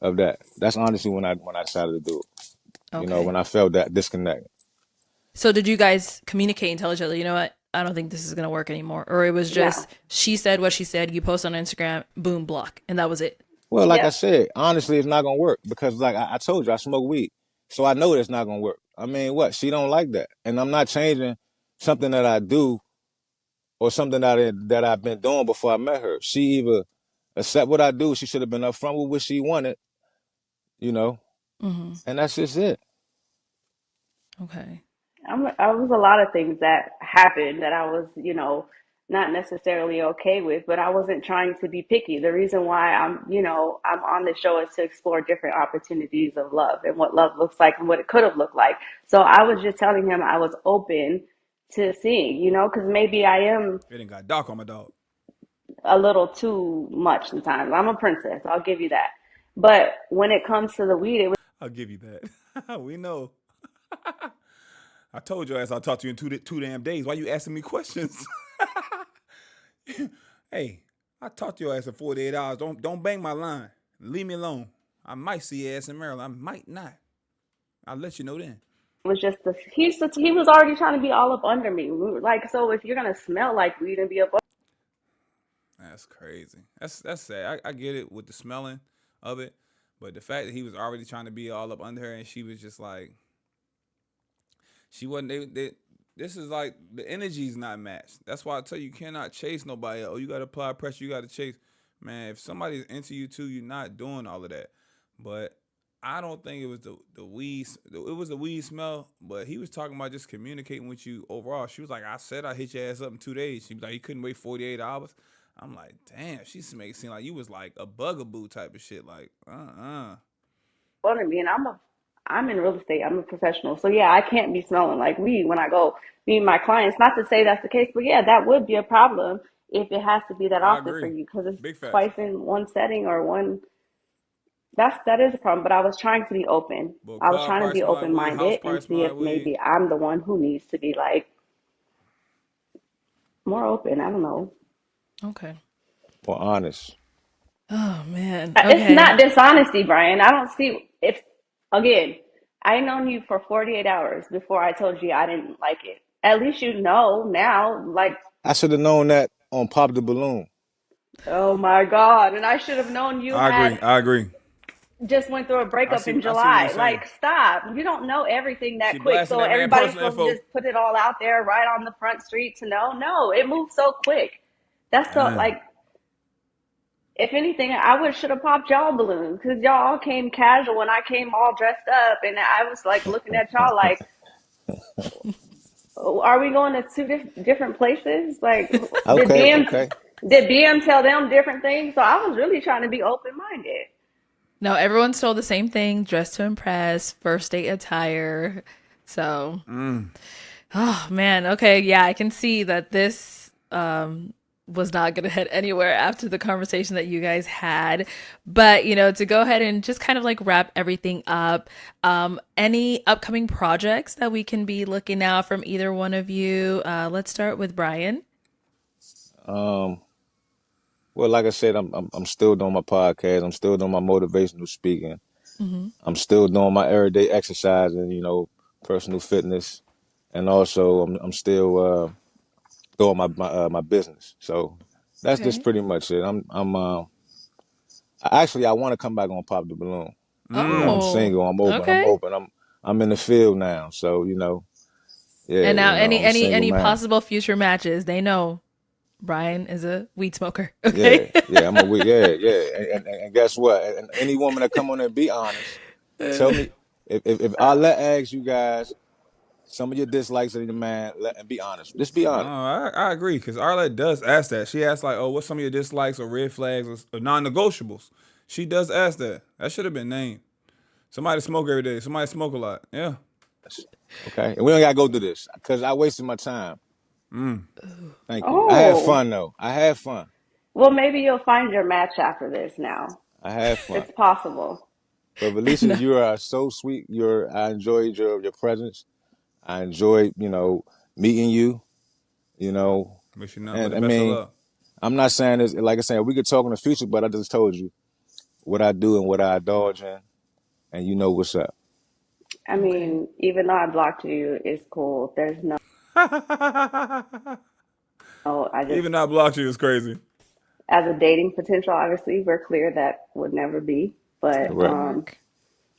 of that. That's honestly when I decided to do it. You know, Okay. when I felt that disconnect. So, did you guys communicate and tell each other, you know what? I don't think this is going to work anymore. Or it was No. just she said what she said, you post on Instagram, boom, block. And that was it. Well, like I Yep. said, honestly, it's not gonna work because, like I told you, I smoke weed, so I know it's not gonna work. I mean, what? She don't like that, and I'm not changing something that I do or something that I've been doing before I met her. She either accept what I do. She should have been upfront with what she wanted, you know, and that's just it. Okay. I was a lot of things that happened that I was, not necessarily okay with, but I wasn't trying to be picky. The reason why I'm on the show is to explore different opportunities of love and what love looks like and what it could have looked like. So I was just telling him I was open to seeing, because maybe I am It ain't got dark on my dog. a little too much sometimes. I'm a princess, I'll give you that. But when it comes to the weed, it was I'll give you that. We know. I told your ass I'll talk to you in two damn days. Why you asking me questions? Hey, I talked to your ass in 48 hours. Don't bang my line. Leave me alone. I might see your ass in Maryland. I might not. I'll let you know then. just he was already trying to be all up under me. We were like, so if you're gonna smell like weed and be up That's crazy. That's sad. I get it with the smelling of it, but the fact that he was already trying to be all up under her and she was just like, she wasn't. This is like the energy's not matched. That's why I tell you, you cannot chase nobody. Oh, you got to apply pressure. You got to chase. Man, if somebody's into you too, you're not doing all of that. But I don't think it was the weed. It was the weed smell. But he was talking about just communicating with you overall. She was like, I said I hit your ass up in 2 days. She was like, he couldn't wait 48 hours. I'm like, damn. She made it seem like you was like a bugaboo type of shit. Like, under me, and I'm in real estate. I'm a professional. So yeah, I can't be smelling like weed when I go meet my clients. Not to say that's the case, but yeah, that would be a problem if it has to be that I often for agree. you because it's Big facts. twice in one setting or one. That is a problem. But I was trying to be open. But I was car trying to price be smell like open weed, house minded and price see smell if like weed. maybe I'm the one who needs to be like more open. I don't know. Okay. Or honest. Oh man. It's Okay. not dishonesty, Brian. I don't see if again, I known you for 48 hours before I told you I didn't like it. At least you know now, like, I should have known that on Pop the Balloon. oh my God. And I should have known you I had agree. I agree. just went through a breakup in I see what July. he's saying. Like, stop. You don't know everything She that quick. blasting So that man everybody's personal supposed to info. just put it all out there right on the front street to know. No, it moves so quick. That's so like if anything, I would should have popped y'all balloons because y'all came casual and I came all dressed up, and I was like looking at y'all like, oh, are we going to two different places? Like, did Okay, BM okay. did BM tell them different things? So I was really trying to be open minded. No, everyone stole the same thing, dress to impress, first date attire. So, oh man, okay, yeah, I can see that this was not going to head anywhere after the conversation that you guys had. But, to go ahead and just kind of like wrap everything up, any upcoming projects that we can be looking out from either one of you? Let's start with Brian. Um, well, like I said, I'm still doing my podcast. I'm still doing my motivational speaking. Mm-hmm. I'm still doing my everyday exercising, personal fitness, and also I'm still doing my business. So that's just Okay. pretty much it. I want to come back on Pop the Balloon. I'm Oh, single. I'm open. I'm okay. open. I'm in the field now. So yeah, And now I'm single any man. possible future matches, they know Brian is a weed smoker. Okay. Yeah, yeah, I'm a weak. Yeah, yeah. And guess what? And any woman that come on there, be honest. Tell me if I let ask you guys some of your dislikes of the man, and be honest. Just be No, honest. I agree because Arlette does ask that. She asks like, "Oh, what's some of your dislikes or red flags or non-negotiables?" She does ask that. That should have been named. Somebody smoke every day. Somebody smoke a lot. Yeah. Okay, and we don't gotta go through this because I wasted my time. Thank you. I had Oh, fun though. I had fun. well, maybe you'll find your match after this. Now I had fun. it's possible. But Valeisha, No. you are so sweet. I enjoyed your presence. I enjoyed meeting you. You know, Wish you nothing but and the I best of mean, luck. I'm not saying this like I said we could talk in the future, but I just told you what I do and what I indulge in, and you know what's up. I Okay. mean, even though I blocked you, it's cool. There's no, I just, Even I blocked you is crazy. as a dating potential, obviously, we're clear that would never be. It's But not gonna Correct. work.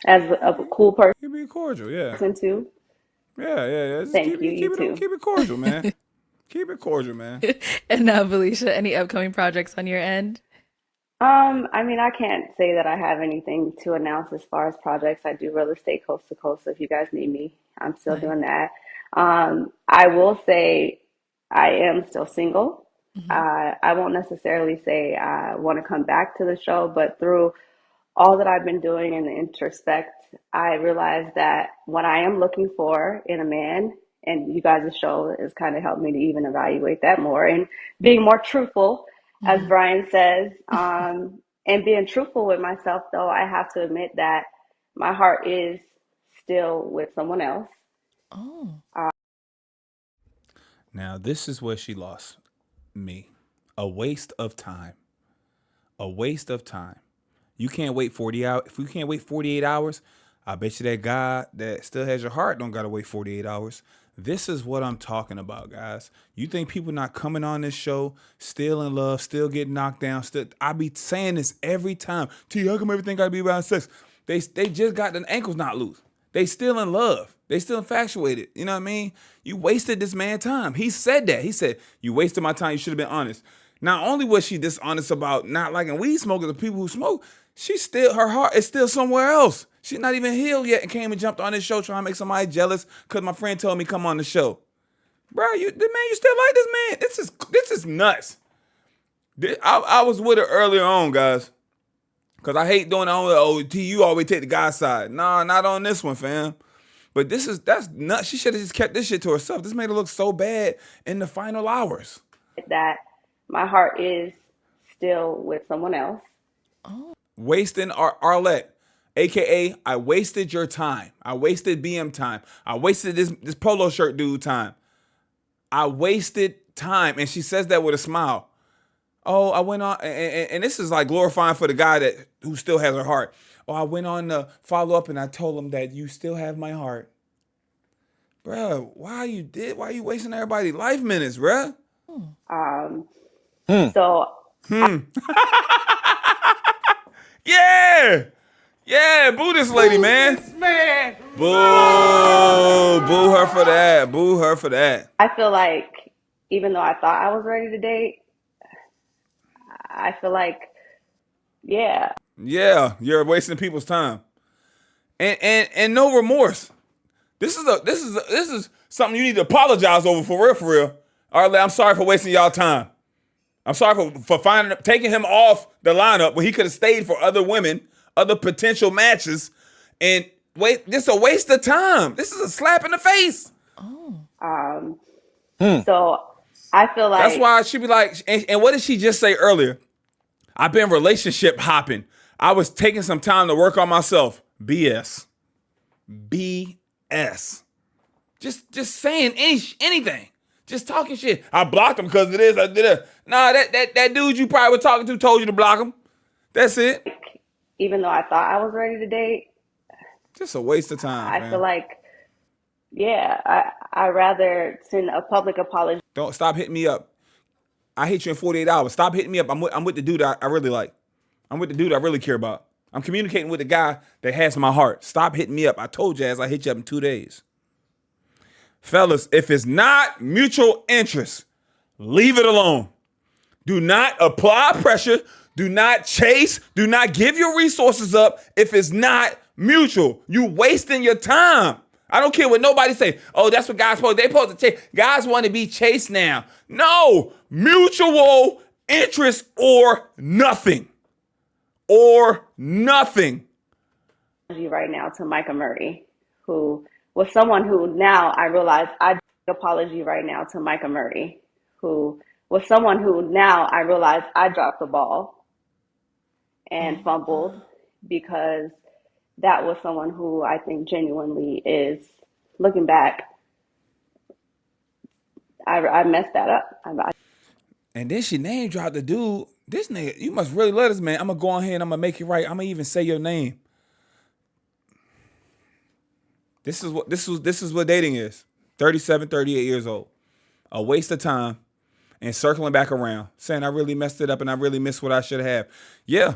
as a cool You be cordial, yeah. person too, Yeah. Just thank you. You too. keep it cordial, man. Keep it cordial, man. And now, Felicia, any upcoming projects on your end? I mean, I can't say that I have anything to announce as far as projects. I do real estate coast to coast. So if you guys need me, I'm still Nice. doing that. I will say I am still single. Hmm. I won't necessarily say I want to come back to the show, but through all that I've been doing in the introspect, I realized that what I am looking for in a man, and you guys' show has kind of helped me to even evaluate that more and being more truthful, as Hmm. Brian says, and being truthful with myself, though, I have to admit that my heart is still with someone else. Oh. Now, this is where she lost me. A waste of time. A waste of time. You can't wait 40 hours. If you can't wait 48 hours, I bet you that guy that still has your heart don't gotta wait 48 hours. This is what I'm talking about, guys. You think people not coming on this show, still in love, still getting knocked down, still I be saying this every time. T, how come everything gotta be about sex? They just got the ankles not loose. They still in love. They still infatuated. You know what I mean? You wasted this man time. He said that. He said, you wasted my time. You should have been honest. Not only was she dishonest about not liking weed smoking, the people who smoke, her heart is still somewhere else. She's not even healed yet and came and jumped on this show trying to make somebody jealous because my friend told me come on the show. Bro, you still like this man. This is nuts. I was with her earlier on, guys. Because I hate doing you always take the guy's side. Nah, not on this one, fam. But that's nuts. She should have just kept this shit to herself. This made her look so bad in the final hours. That my heart is still with someone else. Wasting Arlette, aka I wasted your time. I wasted BM time. I wasted this polo shirt dude time. I wasted time. And she says that with a smile. Oh, I went on, and this is like glorifying for the guy who still has her heart. Oh, I went on to follow up and I told him that you still have my heart. Bruh, why are you wasting everybody's life minutes, bruh? So Yeah, boo this lady, man. Boo her for that. Boo her for that. I feel like even though I thought I was ready to date, I feel like, yeah. Yeah, you're wasting people's time. And no remorse. This is something you need to apologize over for real. All right, I'm sorry for wasting y'all time. I'm sorry for taking him off the lineup when he could have stayed for other women, other potential matches, and just a waste of time. This is a slap in the face. So I feel like that's why she be like, and what did she just say earlier? I've been relationship hopping. I was taking some time to work on myself. BS. Just saying anything. Just talking shit. I blocked him because of this. I did it. Nah, that dude you probably were talking to told you to block him. That's it. Even though I thought I was ready to date, just a waste of time. I feel like, yeah, I rather send a public apology. Don't stop hitting me up. I hit you in 48 hours. Stop hitting me up. I'm with the dude I really like. I'm with the dude I really care about. I'm communicating with the guy that has my heart. Stop hitting me up. I told you as I hit you up in 2 days. Fellas, if it's not mutual interest, leave it alone. Do not apply pressure. Do not chase. Do not give your resources up if it's not mutual. You wasting your time. I don't care what nobody say. Oh, that's what guys supposed. They supposed to chase. Guys want to be chased now. No, mutual interest or nothing. Or nothing. Right now to Micah Murray, who was someone who now I realize apology right now to Micah Murray, who was someone who now I realize I dropped the ball and fumbled because that was someone who I think genuinely is, looking back, I messed that up. And then she name dropped the dude. This nigga, you must really love this man. I'm going to go on here and I'm going to make it right. I'm going to even say your name. This is what dating is. 37, 38 years old. A waste of time and circling back around. Saying I really messed it up and I really missed what I should have. Yeah.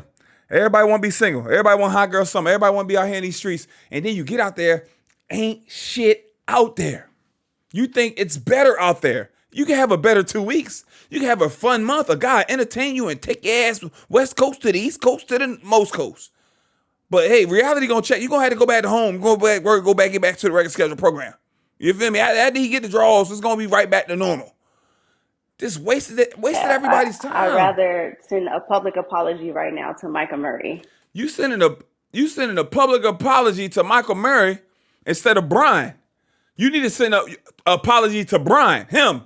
Everybody want to be single. Everybody want hot girl summer. Everybody want to be out here in these streets. And then you get out there, ain't shit out there. You think it's better out there. You can have a better 2 weeks. You can have a fun month. A guy entertain you and take your ass west coast to the east coast to the most coast. But hey, reality gonna check. You're gonna have to go back to home, get back to the regular schedule program. You feel me? After he get the draws, it's gonna be right back to normal. Just wasted everybody's time. I'd rather send a public apology right now to Micah Murray. You sending a public apology to Michael Murray instead of Brian. You need to send an apology to Brian. Him.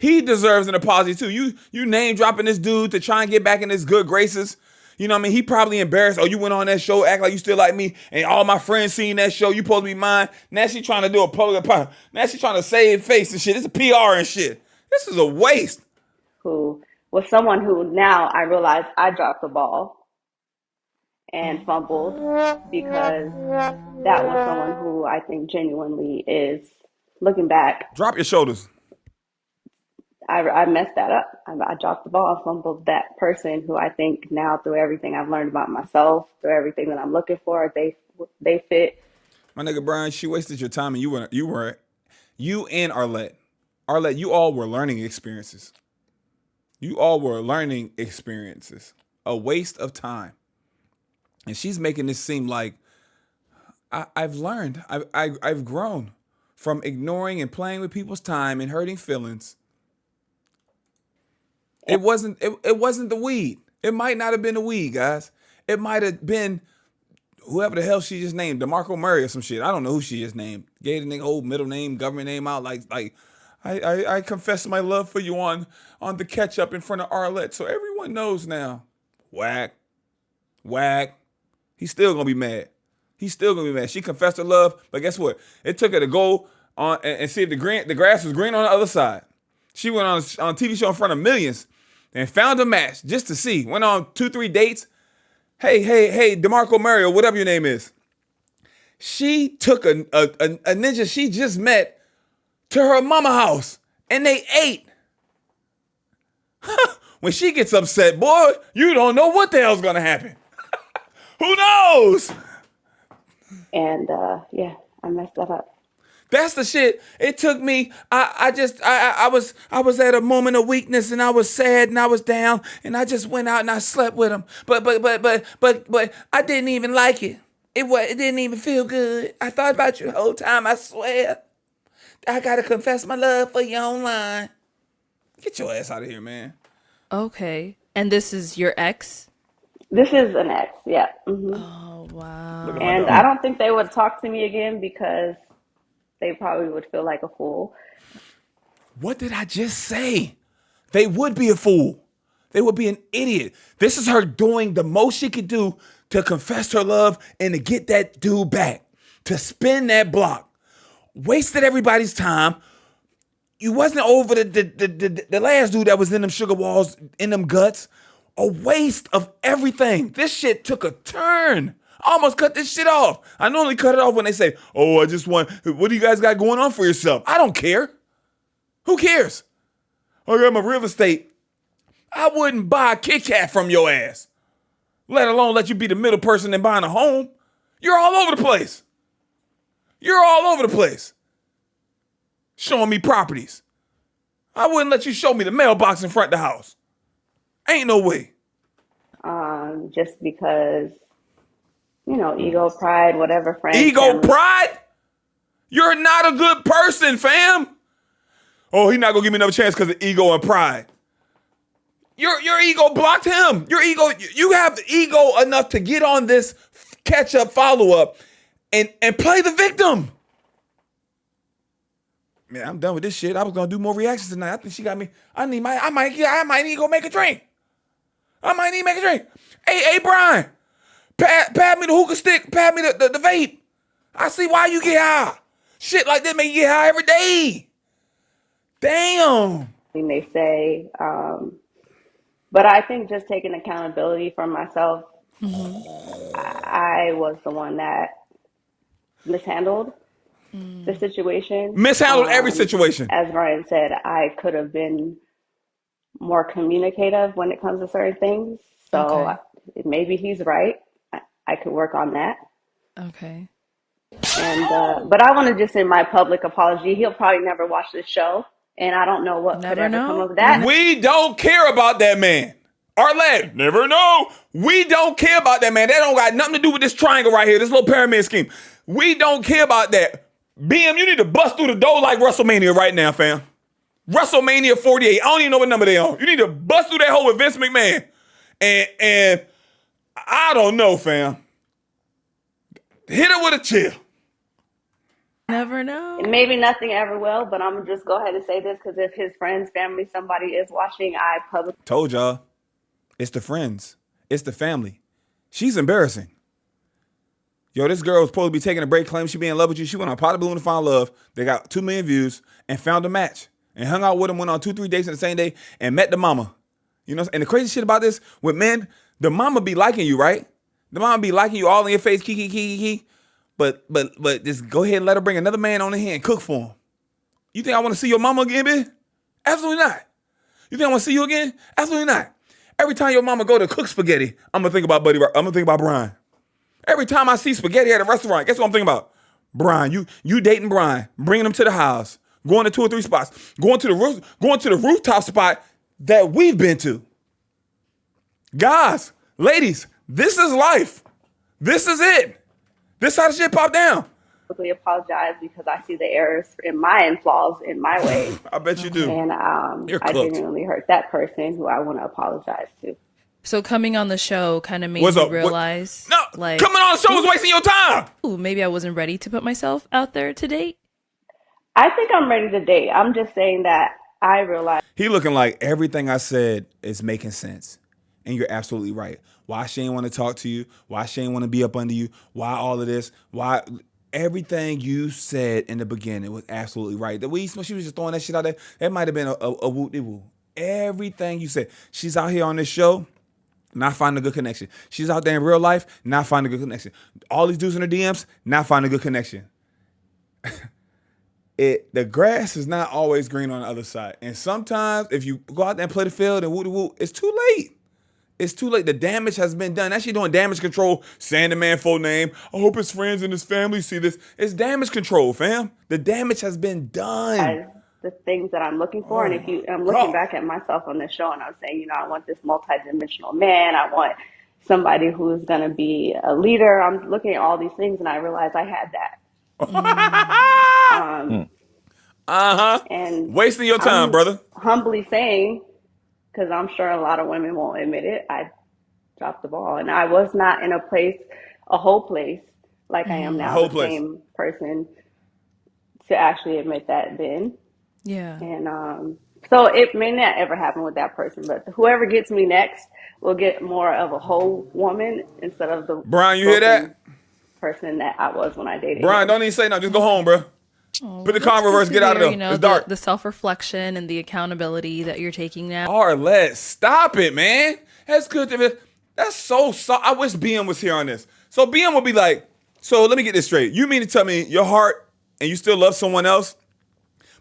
He deserves an apology too. You name dropping this dude to try and get back in his good graces. You know what I mean? He probably embarrassed. Oh, you went on that show, act like you still like me, and all my friends seen that show. You supposed to be mine. Now she trying to do a public apology. Now she trying to save face and shit. It's a PR and shit. This is a waste. Who was someone who now I realize I dropped the ball and fumbled because that was someone who I think genuinely is, looking back. Drop your shoulders. I messed that up. I dropped the ball, fumbled that person who I think now, through everything I've learned about myself, through everything that I'm looking for, they fit. My nigga Brian, she wasted your time, and you and Arlette, you all were learning experiences. A waste of time. And she's making this seem like I've learned. I've grown from ignoring and playing with people's time and hurting feelings. It wasn't the weed. It might not have been the weed, guys. It might have been whoever the hell she just named, DeMarco Murray or some shit. I don't know who she just named. Gave the nigga whole middle name, government name out. Like I confess my love for you on the catch up in front of Arlette, so everyone knows now. Whack. He's still gonna be mad. She confessed her love, but guess what? It took her to go on and see if the grass was green on the other side. She went on a TV show in front of millions and found a match just to see. Went on 2-3 dates. Hey, DeMarco Murray, or whatever your name is. She took a ninja she just met to her mama house, and they ate. When she gets upset, boy, you don't know what the hell's gonna happen. Who knows? And yeah, I messed that up. That's the shit. It took me. I was at a moment of weakness, and I was sad, and I was down, and I just went out and I slept with him. But I didn't even like it. It didn't even feel good. I thought about you the whole time. I swear. I gotta confess my love for you online. Get your ass out of here, man. Okay. And this is your ex? This is an ex, yeah. Mm-hmm. Oh, wow. And I don't think they would talk to me again because they probably would feel like a fool. What did I just say? They would be a fool. They would be an idiot. This is her doing the most she could do to confess her love and to get that dude back, to spin that block. Wasted everybody's time. You wasn't over the last dude that was in them sugar walls, in them guts. A waste of everything. This shit took a turn. I almost cut this shit off. I normally cut it off when they say, oh, I just want, what do you guys got going on for yourself? I don't care. Who cares? I got my real estate. I wouldn't buy a Kit Kat from your ass, let alone let you be the middle person in buying a home. You're all over the place. Showing me properties. I wouldn't let you show me the mailbox in front of the house. Ain't no way. Just because, ego, pride, whatever. Friends, ego, family. pride? You're not a good person, fam. Oh, he's not gonna give me another chance because of ego and pride. Your ego blocked him. Your ego, you have ego enough to get on this catch-up follow-up and play the victim. Man, I'm done with this shit. I was gonna do more reactions tonight. I think she got me. I might need to go make a drink. Hey, Brian, pat me the hookah stick. Pat me the vape. I see why you get high. Shit like that make you get high every day. Damn. They may say, but I think just taking accountability for myself, I was the one that mishandled the situation. Mishandled every situation. As Ryan said, I could have been more communicative when it comes to certain things. So maybe he's right. I could work on that. Okay. And but I want to just send my public apology. He'll probably never watch this show, and I don't know what could ever come of that. We don't care about that man. Arlette, never know. We don't care about that man. That don't got nothing to do with this triangle right here, this little pyramid scheme. We don't care about that. BM, you need to bust through the door like WrestleMania right now, fam. WrestleMania 48. I don't even know what number they on. You need to bust through that hole with Vince McMahon. And I don't know, fam. Hit her with a chill. Never know. And maybe nothing ever will, but I'm going to just go ahead and say this because if his friends, family, somebody is watching, I publicly told y'all. It's the friends. It's the family. She's embarrassing. Yo, this girl was supposed to be taking a break, claiming she be in love with you. She went on Pot Balloon to find love. They got 2 million views and found a match and hung out with him, went on 2-3 dates in the same day and met the mama. You know, and the crazy shit about this, with men, the mama be liking you, right? The mama be liking you all in your face, kiki. But just go ahead and let her bring another man on in here and cook for him. You think I want to see your mama again, bitch? Absolutely not. You think I want to see you again? Absolutely not. Every time your mama go to cook spaghetti, I'm gonna think about Brian. Every time I see spaghetti at a restaurant, guess what I'm thinking about? Brian. You dating Brian, bringing him to the house, going to 2 or 3 spots, going to the rooftop spot that we've been to. Guys, ladies, this is life. This is it. This how the shit pop down. apologize because I see the errors in my flaws in my ways. I bet you do. And I genuinely hurt that person who I want to apologize to. So coming on the show kind of made you realize, no, like, coming on the show was wasting your time. Ooh, maybe I wasn't ready to put myself out there to date. I think I'm ready to date. I'm just saying that I realize. He looking like everything I said is making sense. And you're absolutely right. Why she ain't want to talk to you? Why she ain't want to be up under you? Why all of this? Why everything you said in the beginning was absolutely right. The way she was just throwing that shit out there, that might have been a woo-de-woo. Everything you said. She's out here on this show, not finding a good connection. She's out there in real life, not finding a good connection. All these dudes in her DMs, not finding a good connection. The grass is not always green on the other side. And sometimes if you go out there and play the field and woo-de-woo, it's too late. It's too late. The damage has been done. Actually doing damage control, saying the man full name. I hope his friends and his family see this. It's damage control, fam. The damage has been done. The things that I'm looking for, and I'm looking back at myself on this show, and I'm saying, I want this multidimensional man. I want somebody who's going to be a leader. I'm looking at all these things, and I realize I had that. And wasting your time, brother. Humbly saying, because I'm sure a lot of women won't admit it, I dropped the ball, and I was not in a whole place like I am now. The same person to actually admit that then. Yeah. And so it may not ever happen with that person, but whoever gets me next will get more of a whole woman instead of the Brian, you hear that? person that I was when I dated Brian, him. Don't even say no. Just go home, bro. Put the car in reverse. Get out of there. It's dark. The self-reflection and the accountability that you're taking now. Arlette, stop it, man. That's good. That's so. I wish BM was here on this. So BM would be like, so let me get this straight. You mean to tell me your heart and you still love someone else,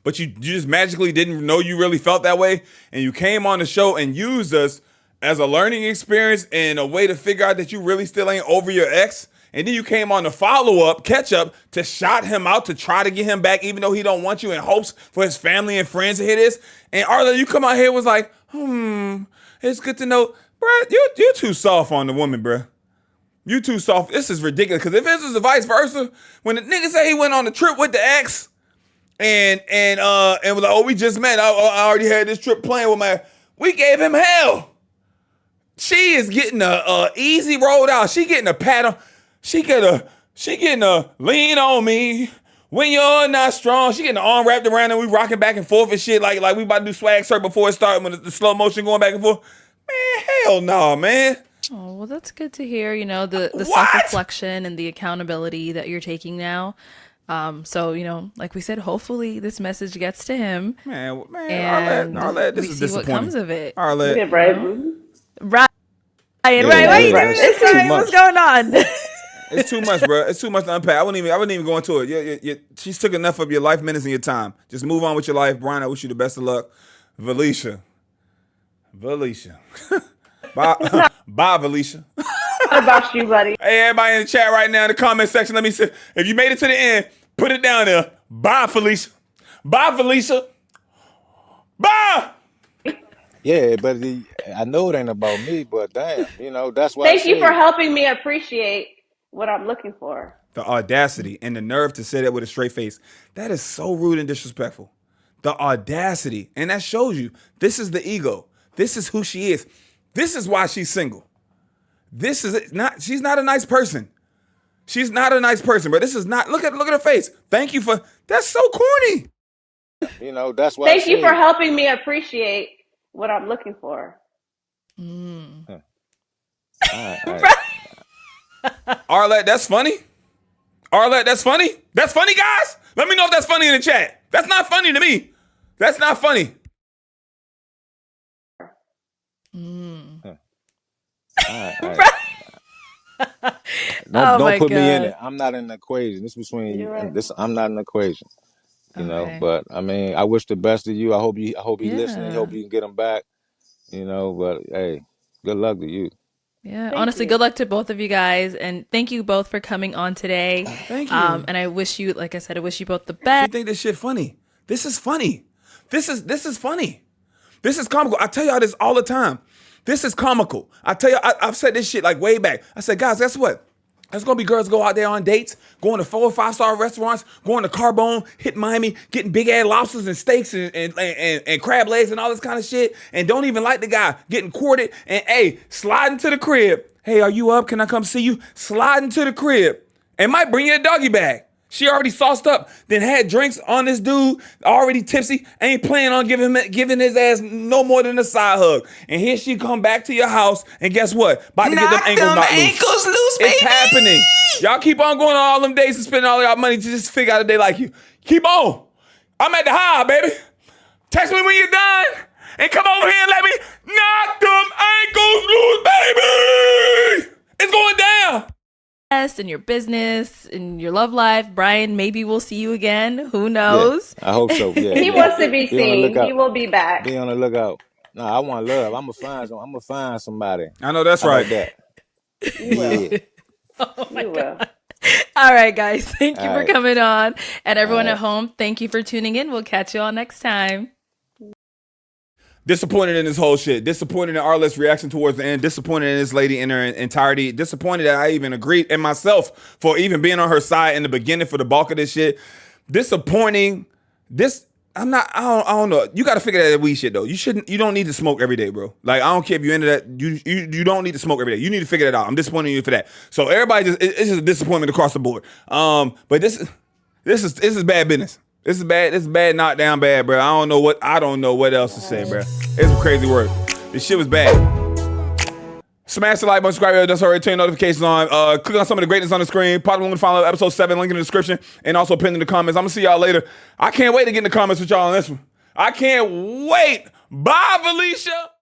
but you just magically didn't know you really felt that way, and you came on the show and used us as a learning experience and a way to figure out that you really still ain't over your ex? And then you came on the follow-up, catch-up, to shout him out, to try to get him back, even though he don't want you, in hopes for his family and friends to hear this. And Arla, you come out here and was like, it's good to know. Bruh, you're too soft on the woman, bruh. You too soft. This is ridiculous. Because if this was the vice versa, when the nigga say he went on the trip with the ex, and was like, we just met. I already had this trip planned with we gave him hell. She is getting a easy rolled out. She getting a pat on. She getting a lean on me when you're not strong. She getting the arm wrapped around and we rocking back and forth and shit like we about to do swag surf before it started when the slow motion going back and forth. Man, hell no, man. Oh, well, that's good to hear. The self-reflection and the accountability that you're taking now. So, like we said, hopefully this message gets to him. Man, Arlette, this is disappointing. What comes of it. Arlette. Right. It's too much. What's going on? It's too much, bro. It's too much to unpack. I wouldn't even go into it. She's took enough of your life minutes and your time. Just move on with your life. Brian, I wish you the best of luck. Valeisha. Bye, Valeisha. What about you, buddy? Hey, everybody in the chat right now in the comment section, let me see. If you made it to the end, put it down there. Bye, Felicia. Bye, Felicia. Bye. Yeah, but I know it ain't about me, but damn, that's why. Thank you for helping me appreciate what I'm looking for. The audacity and the nerve to say that with a straight face. That is so rude and disrespectful. The audacity. And that shows you this is the ego. This is who she is. This is why she's single. She's not a nice person. She's not a nice person, but this is not, look at her face. Thank you for, that's so corny. That's why. Thank you for helping me appreciate what I'm looking for. All right. Arlette, that's funny. Arlette, that's funny. That's funny, guys. Let me know if that's funny in the chat. That's not funny to me. That's not funny. All right. Don't put me in it. I'm not in the equation. This is between you and this. I'm not in the equation. But I mean, I wish the best of you. I hope you listening. I hope you can get them back. But hey, good luck to you. Yeah, honestly, good luck to both of you guys, and thank you both for coming on today. Thank you. And I wish you, like I said, I wish you both the best. You think this shit funny? This is funny. This is funny. This is comical. I tell y'all this all the time. This is comical. I tell you, I've said this shit like way back. I said, guys, guess what? There's gonna be girls go out there on dates, going to 4 or 5 star restaurants, going to Carbone, hitting Miami, getting big ass lobsters and steaks and crab legs and all this kind of shit, and don't even like the guy, getting courted, and hey, sliding to the crib. Hey, are you up? Can I come see you? Sliding to the crib. And might bring you a doggy bag. She already sauced up, then had drinks on this dude, already tipsy, ain't planning on giving his ass no more than a side hug. And here she come back to your house, and guess what? About to get them ankles loose, baby. It's happening. Y'all keep on going on all them dates and spending all y'all money to just figure out a day like you. Keep on. I'm at the high, baby. Text me when you're done, and come over here and let me knock them ankles loose, baby. It's going down. In your business, in your love life. Brian, maybe we'll see you again. Who knows? Yeah, I hope so. Yeah, He wants to be seen. He will be back. Be on the lookout. No, I want love. I'm gonna find somebody. I know that's How right. about that? You will. Yeah. Oh my You God. will. All right, guys. Thank you All for right. coming on. And everyone All at right. home, thank you for tuning in. We'll catch you all next time. Disappointed in this whole shit. Disappointed in Arlett's reaction towards the end. Disappointed in this lady in her entirety. Disappointed that I even agreed, and myself for even being on her side in the beginning for the bulk of this shit. Disappointing. I don't know. You got to figure that weed shit though. You don't need to smoke every day, bro. Like, I don't care if you're into that. You don't need to smoke every day. You need to figure that out. I'm disappointed in you for that. So everybody it's just a disappointment across the board. But this is bad business. This is bad, knockdown bad, bro. I don't know what else to say, bro. It's some crazy work. This shit was bad. Smash the like button, subscribe if you haven't already, turn notifications on. Click on some of the greatness on the screen. Pop the link to follow episode 7, link in the description, and also pinned in the comments. I'm gonna see y'all later. I can't wait to get in the comments with y'all on this one. I can't wait. Bye, Valeisha.